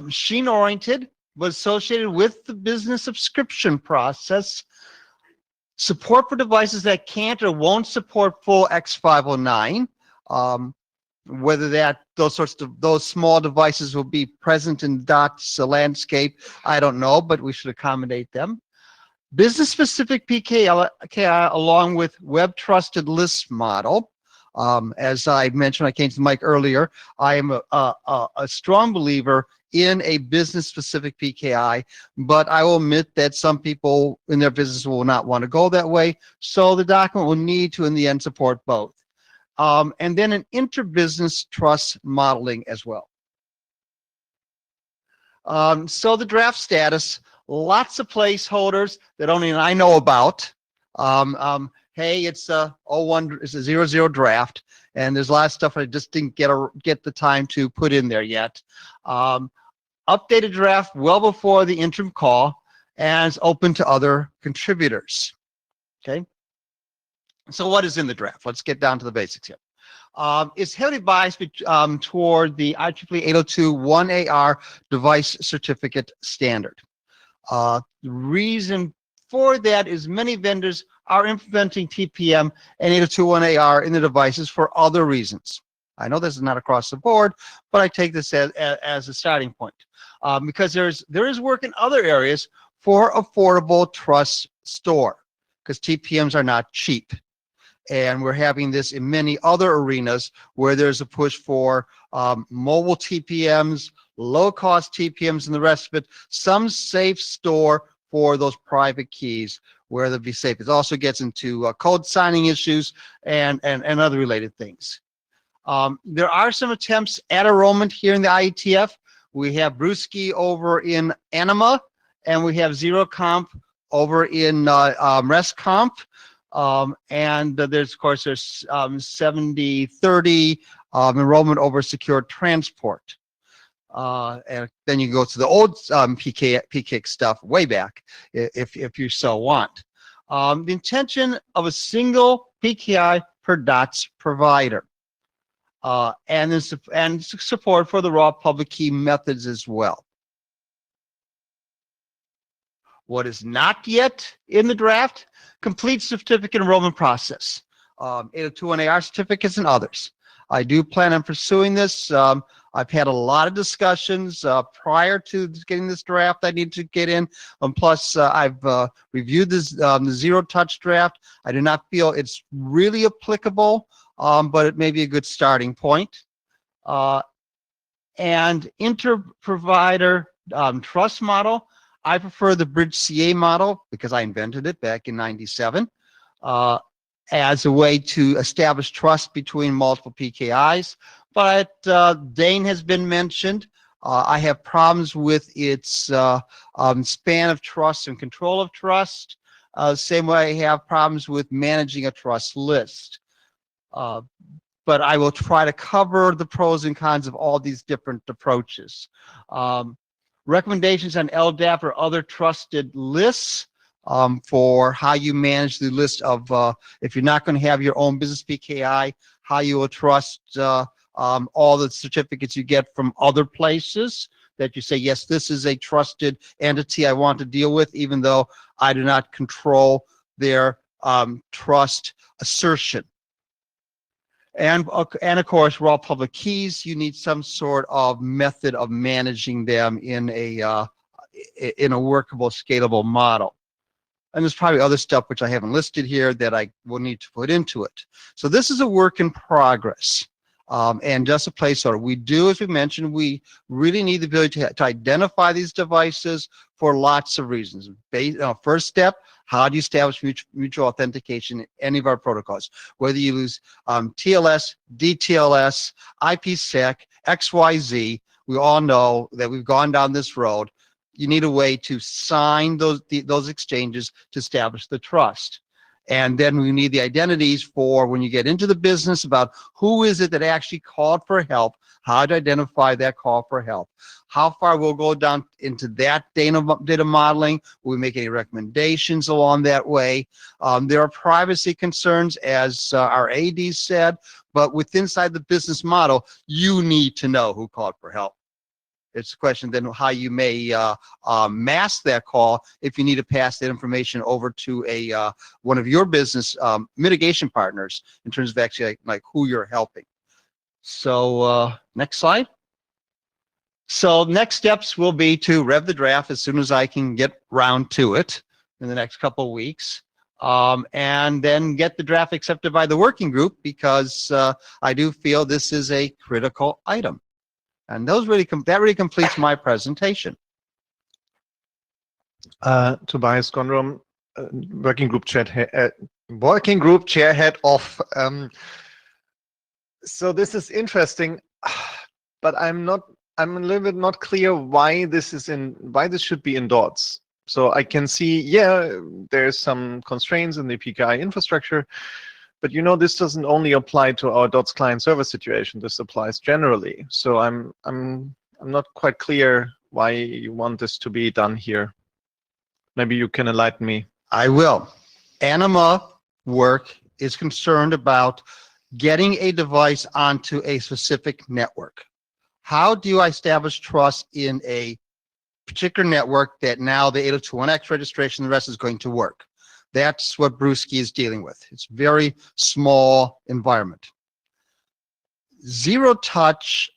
machine-oriented, but associated with the business subscription process, support for devices that can't or won't support full X509, whether those small devices will be present in DOTS landscape, I don't know, but we should accommodate them. Business-specific PKI along with web trusted list model. As I mentioned, I came to the mic earlier, I am a strong believer in a business-specific PKI, but I will admit that some people in their business will not want to go that way, so the document will need to, in the end, support both. And then an interbusiness trust modeling as well. So the draft status, lots of placeholders that only I know about. Hey, it's a 00 draft, and there's a lot of stuff I just didn't get the time to put in there yet. Updated draft well before the interim call, and it's open to other contributors. Okay. So what is in the draft? Let's get down to the basics here. It's heavily biased toward the IEEE 802 1AR device certificate standard. The reason for that is many vendors are implementing TPM and 802.1AR in the devices for other reasons. I know this is not across the board, but I take this as a starting point because there is work in other areas for affordable trust store because TPMs are not cheap. And we're having this in many other arenas where there's a push for mobile TPMs, low-cost TPMs, and the rest of it. Some safe store for those private keys where they'll be safe. It also gets into code signing issues and other related things. There are some attempts at enrollment here in the IETF. We have Brewski over in Anima, and we have ZeroComp over in RestComp. And there's, of course, there's 70-30 enrollment over secure transport. And then you go to the old PKIC stuff way back if you so want. The intention of a single PKI per DOTS provider. And support for the raw public key methods as well. What is not yet in the draft? Complete certificate enrollment process. 802.1AR certificates and others. I do plan on pursuing this. I've had a lot of discussions prior to getting this draft I need to get in. Plus, I've reviewed this, the Zero Touch draft. I do not feel it's really applicable, but it may be a good starting point. And inter-provider trust model. I prefer the Bridge CA model because I invented it back in '97 as a way to establish trust between multiple PKIs. But Dane has been mentioned. I have problems with its span of trust and control of trust. Same way I have problems with managing a trust list. But I will try to cover the pros and cons of all these different approaches. Recommendations on LDAP or other trusted lists for how you manage the list of, if you're not going to have your own business PKI, how you will trust all the certificates you get from other places that you say, yes, this is a trusted entity I want to deal with, even though I do not control their trust assertion. And of course, raw public keys, you need some sort of method of managing them in a workable, scalable model. And there's probably other stuff which I haven't listed here that I will need to put into it. So this is a work in progress. And just a placeholder. We do, as we mentioned, we really need the ability to identify these devices for lots of reasons. First step, how do you establish mutual authentication in any of our protocols? Whether you use TLS, DTLS, IPsec, XYZ, we all know that we've gone down this road. You need a way to sign those exchanges to establish the trust. And then we need the identities for when you get into the business about who is it that actually called for help, how to identify that call for help. How far we'll go down into that data modeling. Will we make any recommendations along that way? There are privacy concerns, as our AD said, but inside the business model, you need to know who called for help. It's a question then how you may mask that call if you need to pass that information over to one of your business mitigation partners in terms of actually like who you're helping. So next slide. So next steps will be to rev the draft as soon as I can get round to it in the next couple of weeks. And then get the draft accepted by the working group, because I do feel this is a critical item. And those really that really completes my presentation. Tobias Gondrom, working group chair head of. So this is interesting, but I'm a little bit not clear why this should be in DOTS. So I can see, yeah, there's some constraints in the PKI infrastructure, but this doesn't only apply to our DOTS client server situation. This applies generally. So I'm not quite clear why you want this to be done here. Maybe you can enlighten me. I will. Anima work is concerned about getting a device onto a specific network. How do I establish trust in a particular network that now the 802.1x registration, the rest is going to work? That's what Brewski is dealing with. It's very small environment. Zero touch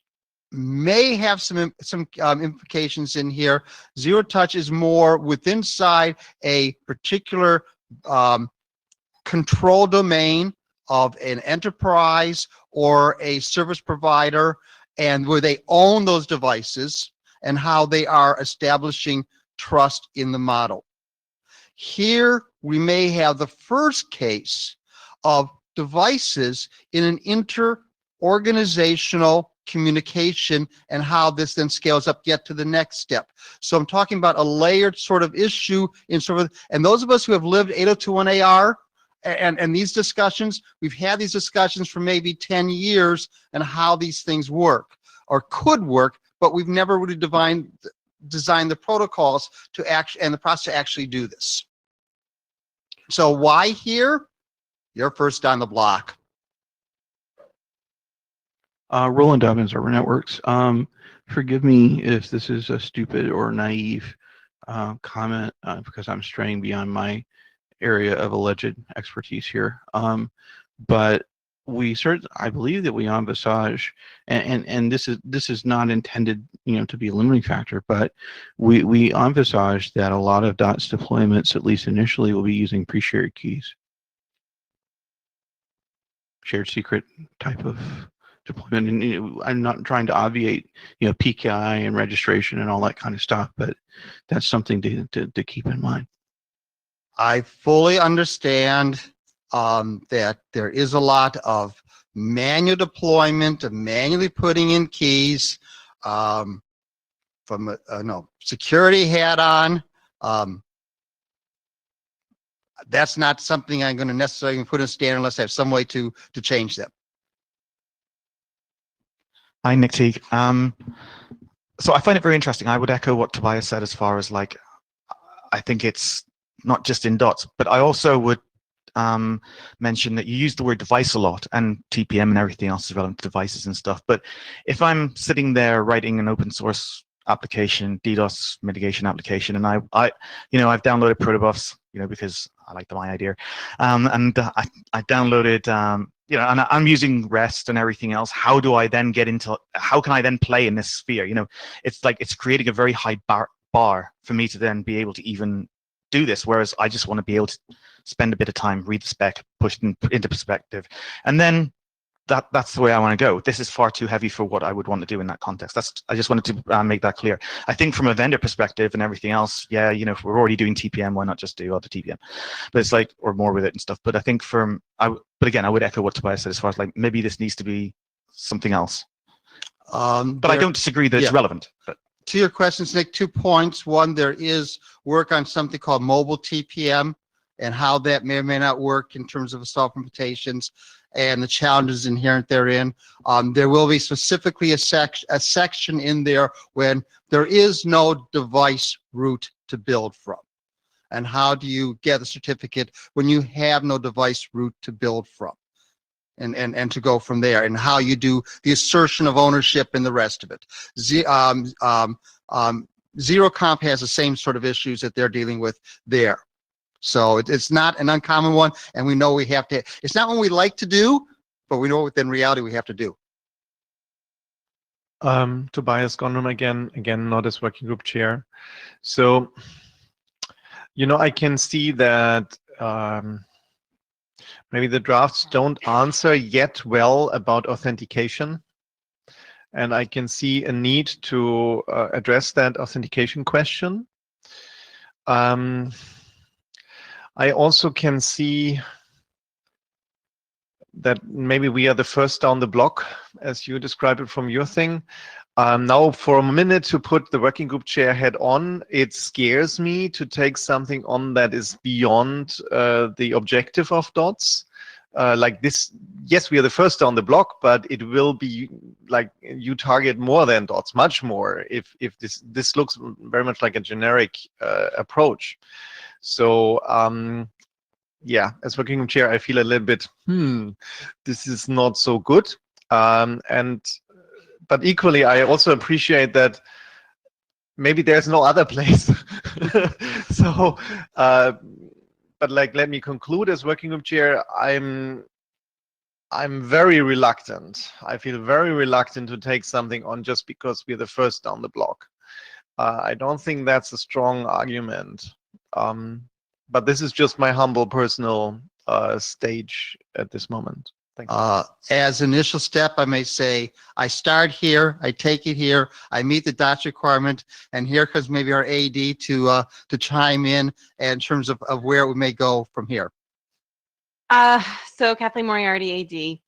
may have some implications in here. Zero touch is more inside a particular control domain of an enterprise or a service provider, and where they own those devices and how they are establishing trust in the model. Here we may have the first case of devices in an inter-organizational communication and how this then scales up yet to the next step. So I'm talking about a layered sort of issue and those of us who have lived 802.1ar and these discussions, we've had these discussions for maybe 10 years and how these things work or could work, but we've never really designed the protocols to and the process to actually do this. So why here? You're first on the block. Roland Dobbins, Urban Networks. Forgive me if this is a stupid or naive comment because I'm straying beyond my area of alleged expertise here. But I believe that we envisage, and this is not intended, to be a limiting factor, but we envisage that a lot of DOTS deployments, at least initially, will be using pre-shared keys, shared secret type of deployment. And I'm not trying to obviate, PKI and registration and all that kind of stuff, but that's something to keep in mind. I fully understand that there is a lot of manual deployment, of manually putting in keys, from security hat on. That's not something I'm going to necessarily put in standard unless I have some way to change them. Hi, Nick Teague. So I find it very interesting. I would echo what Tobias said as far as I think it's not just in DOTS, but I also would mention that you use the word device a lot, and TPM and everything else is relevant to devices and stuff. But if I'm sitting there writing an open source application, DDoS mitigation application, and I've downloaded protobufs, because I like the my idea, and I downloaded, and I'm using REST and everything else. How can I then play in this sphere? It's like it's creating a very high bar for me to then be able to even do this, whereas I just want to be able to spend a bit of time, read the spec, push it into perspective, and then that's the way I want to go. This is far too heavy for what I would want to do in that context. I just wanted to make that clear. I think from a vendor perspective and everything else, yeah, if we're already doing TPM, why not just do other TPM? But it's or more with it and stuff. But I think but again, I would echo what Tobias said as far as maybe this needs to be something else. But I don't disagree that it's relevant. But. To your questions, Nick, 2 points. One, there is work on something called mobile TPM, and how that may or may not work in terms of self-implementations and the challenges inherent therein. There will be specifically a section in there when there is no device root to build from. And how do you get a certificate when you have no device root to build from? And to go from there, and how you do the assertion of ownership and the rest of it. Zero Comp has the same sort of issues that they're dealing with there. So it's not an uncommon one, and we know we have to, it's not what we like to do, but we know within reality we have to do. Tobias Gondrum again, not as working group chair. So, I can see that maybe the drafts don't answer yet well about authentication. And I can see a need to address that authentication question. I also can see that maybe we are the first down the block, as you describe it from your thing. Now, for a minute, to put the working group chair head on, it scares me to take something on that is beyond the objective of DOTS. Like this, yes, we are the first down the block, but it will be like you target more than DOTS, much more, if this looks very much like a generic approach. So yeah, as working group chair, I feel a little bit, this is not so good. But equally, I also appreciate that maybe there's no other place. So, but like, let me conclude as working group chair. I'm very reluctant. I feel very reluctant to take something on just because we're the first down the block. I don't think that's a strong argument. But this is just my humble personal stage at this moment. Thank you. As initial step, I may say, I start here, I take it here, I meet the DOTS requirement, and here comes maybe our AD to chime in terms of where we may go from here. So Kathleen Moriarty, AD.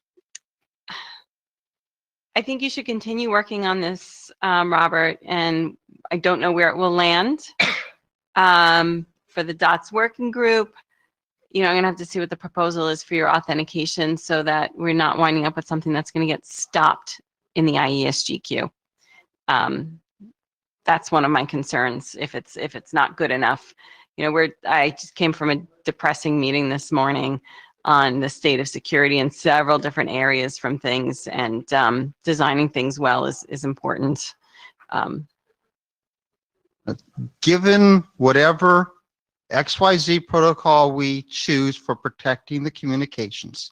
I think you should continue working on this, Robert, and I don't know where it will land. For the DOTS working group, I'm going to have to see what the proposal is for your authentication so that we're not winding up with something that's going to get stopped in the IESG queue. That's one of my concerns if it's not good enough. I just came from a depressing meeting this morning on the state of security in several different areas from things, and designing things well is important. Given whatever XYZ protocol we choose for protecting the communications,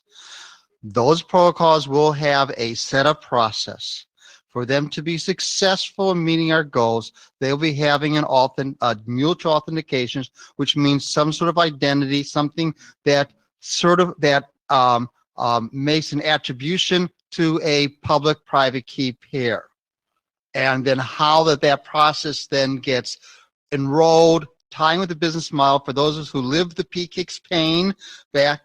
those protocols will have a setup process. For them to be successful in meeting our goals, they'll be having a mutual authentications, which means some sort of identity, something that makes an attribution to a public-private key pair. And then how that process then gets enrolled, tying with the business model for those of us who lived the PKIX pain back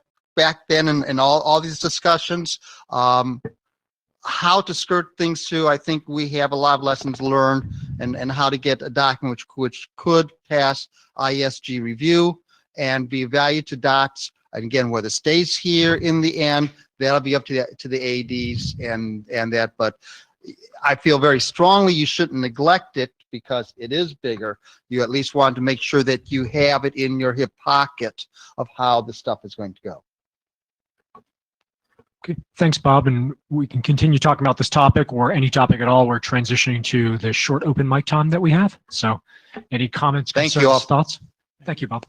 then, and all these discussions, how to skirt things through. I think we have a lot of lessons learned, and how to get a document which could pass IESG review and be of value to DOTS. And again, whether it stays here in the end, that'll be up to the ADs and that. But I feel very strongly you shouldn't neglect it because it is bigger. You at least want to make sure that you have it in your hip pocket of how the stuff is going to go. Okay, thanks, Bob. And we can continue talking about this topic or any topic at all. We're transitioning to the short open mic time that we have. So any comments, Thank concerns, you all. thoughts? Thank you, Bob.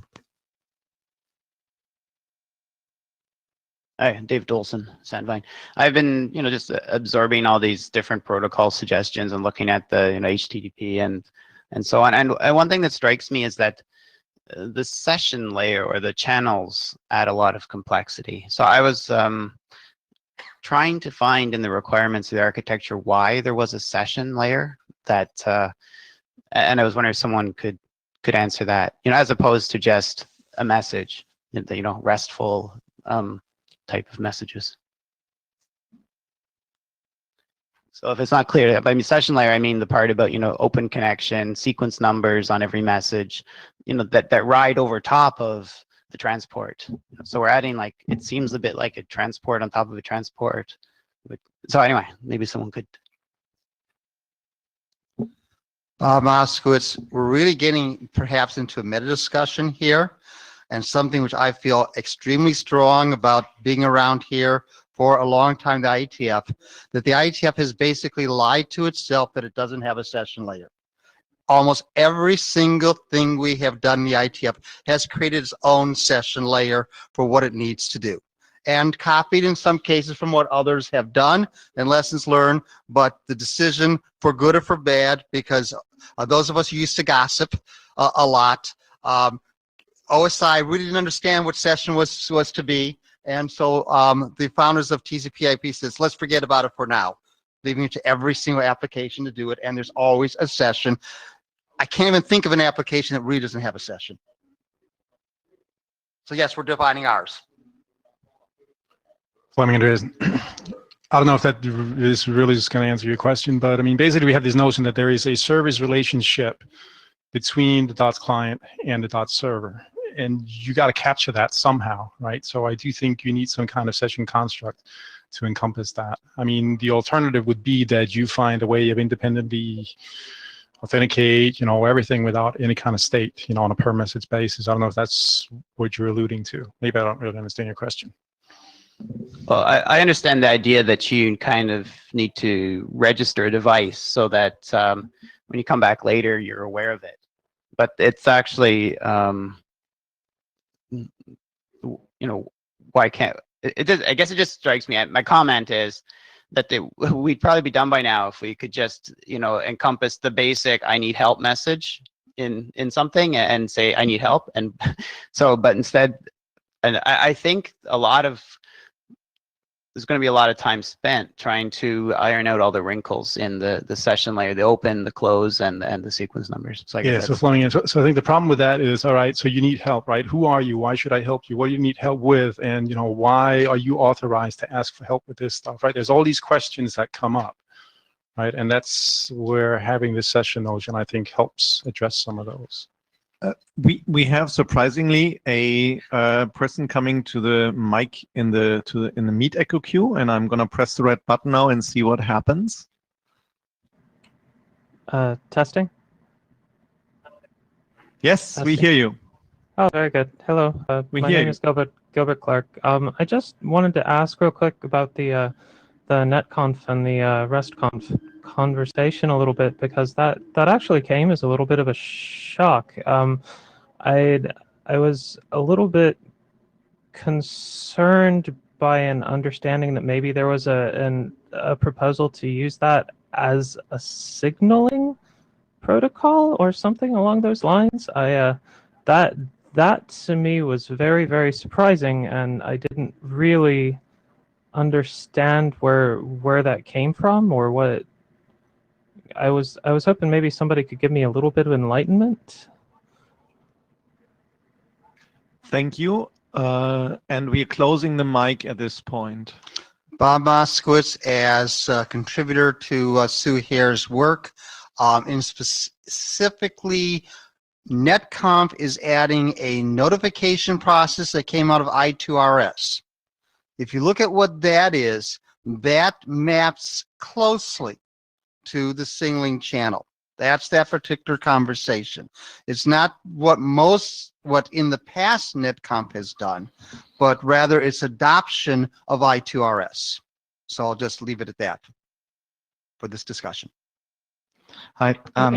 Hi, Dave Dolson, Sandvine. I've been, just absorbing all these different protocol suggestions and looking at the, HTTP and so on. And one thing that strikes me is that the session layer or the channels add a lot of complexity. So I was trying to find in the requirements of the architecture why there was a session layer that, and I was wondering if someone could answer that, as opposed to just a message, RESTful type of messages. So if it's not clear, by session layer, I mean the part about, open connection, sequence numbers on every message, that ride over top of the transport. So we're adding like, it seems a bit like a transport on top of a transport. So anyway, maybe someone could. Moskowitz, we're really getting perhaps into a meta discussion here, and something which I feel extremely strong about being around here for a long time, the IETF, that the IETF has basically lied to itself that it doesn't have a session layer. Almost every single thing we have done in the IETF has created its own session layer for what it needs to do, and copied in some cases from what others have done and lessons learned, but the decision for good or for bad, because those of us who used to gossip a lot, OSI really didn't understand what session was to be, and so the founders of TCP/IP says, let's forget about it for now, leaving it to every single application to do it, and there's always a session. I can't even think of an application that really doesn't have a session. So yes, we're defining ours. Fleming Andreas, I don't know if that is really just going to answer your question, but I mean, basically we have this notion that there is a service relationship between the DOTS client and the DOTS server, and you got to capture that somehow, right? So I do think you need some kind of session construct to encompass that. I mean, the alternative would be that you find a way of independently authenticate, everything without any kind of state, on a per message basis. I don't know if that's what you're alluding to. Maybe I don't really understand your question. Well, I understand the idea that you kind of need to register a device so that when you come back later, you're aware of it. But it's actually, why can't it? I guess it just strikes me. My comment is that we'd probably be done by now if we could just, encompass the basic "I need help" message in something and say "I need help," and so. But instead, and I think there's going to be a lot of time spent trying to iron out all the wrinkles in the session layer, the open, the close, and the sequence numbers. So I guess so Fleming, so I think the problem with that is, all right, so you need help, right? Who are you? Why should I help you? What do you need help with? And, why are you authorized to ask for help with this stuff, right? There's all these questions that come up, right? And that's where having this session notion, I think, helps address some of those. We have surprisingly a person coming to the mic in the Meet Echo queue, and I'm gonna press the red button now and see what happens. Testing. Yes, Testing. we hear you. Oh, very good. Hello. My name is Gilbert Clark. I just wanted to ask real quick about the NetConf and the RESTConf conversation a little bit, because that actually came as a little bit of a shock. I was a little bit concerned by an understanding that maybe there was a proposal to use that as a signaling protocol or something along those lines. That to me was very, very surprising, and I didn't really understand where that came from or what. I was hoping maybe somebody could give me a little bit of enlightenment. Thank you. And we're closing the mic at this point. Bob Moskowitz, as a contributor to Sue Hare's work, and specifically NetConf is adding a notification process that came out of I2RS. If you look at what that is, that maps closely to the signaling channel. That's that particular conversation. It's not what in the past NetConf has done, but rather its adoption of I2RS. So I'll just leave it at that for this discussion. Hi,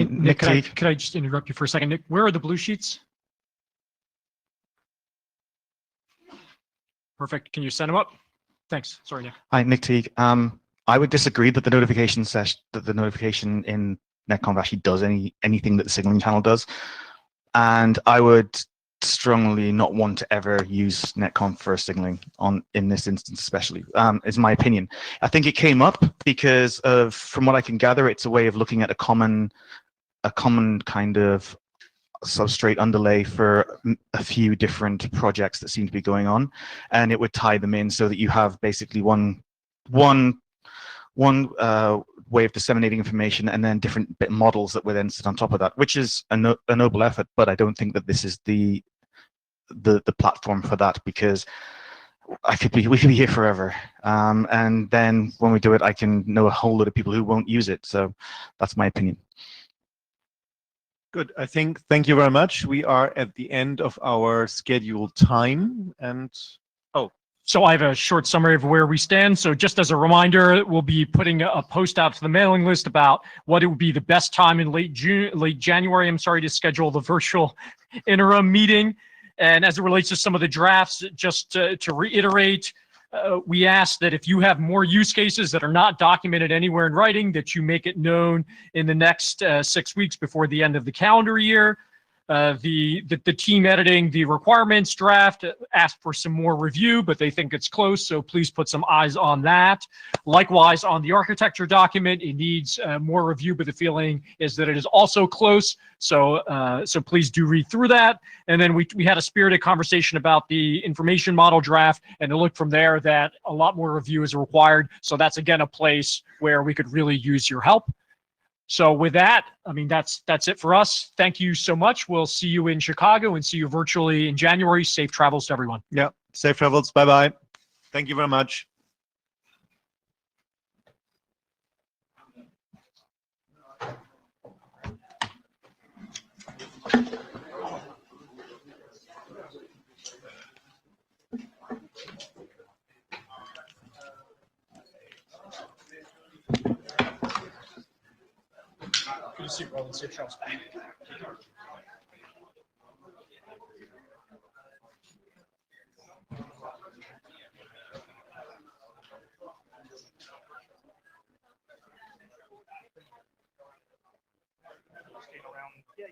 Nick, could I just interrupt you for a second? Nick, where are the blue sheets? Perfect. Can you send them up? Thanks. Sorry, Nick. Hi, Nick Teague. I would disagree that the notification in NetConf actually does anything that the signaling channel does, and I would strongly not want to ever use NetConf for signaling in this instance, especially. Is my opinion. I think it came up because of, from what I can gather, it's a way of looking at a common kind of substrate underlay for a few different projects that seem to be going on, and it would tie them in so that you have basically one way of disseminating information, and then different models that were then sit on top of that, which is a noble effort. But I don't think that this is the the platform for that, because we could be here forever. And then when we do it, I can know a whole lot of people who won't use it. So that's my opinion. Good. Thank you very much. We are at the end of our scheduled time. And So I have a short summary of where we stand. So just as a reminder, we'll be putting a post out to the mailing list about what it would be the best time in late January, I'm sorry, to schedule the virtual interim meeting. And as it relates to some of the drafts, just to reiterate, we ask that if you have more use cases that are not documented anywhere in writing, that you make it known in the next 6 weeks before the end of the calendar year. The team editing the requirements draft asked for some more review, but they think it's close, so please put some eyes on that. Likewise, on the architecture document, it needs more review, but the feeling is that it is also close, so please do read through that. And then we had a spirited conversation about the information model draft, and it looked from there that a lot more review is required, so that's again a place where we could really use your help. So with that, I mean, that's it for us. Thank you so much. We'll see you in Chicago and see you virtually in January. Safe travels to everyone. yeah, safe travels. Bye-bye. Thank you very much. Good to see you, Roland. Safe travels back. Yeah.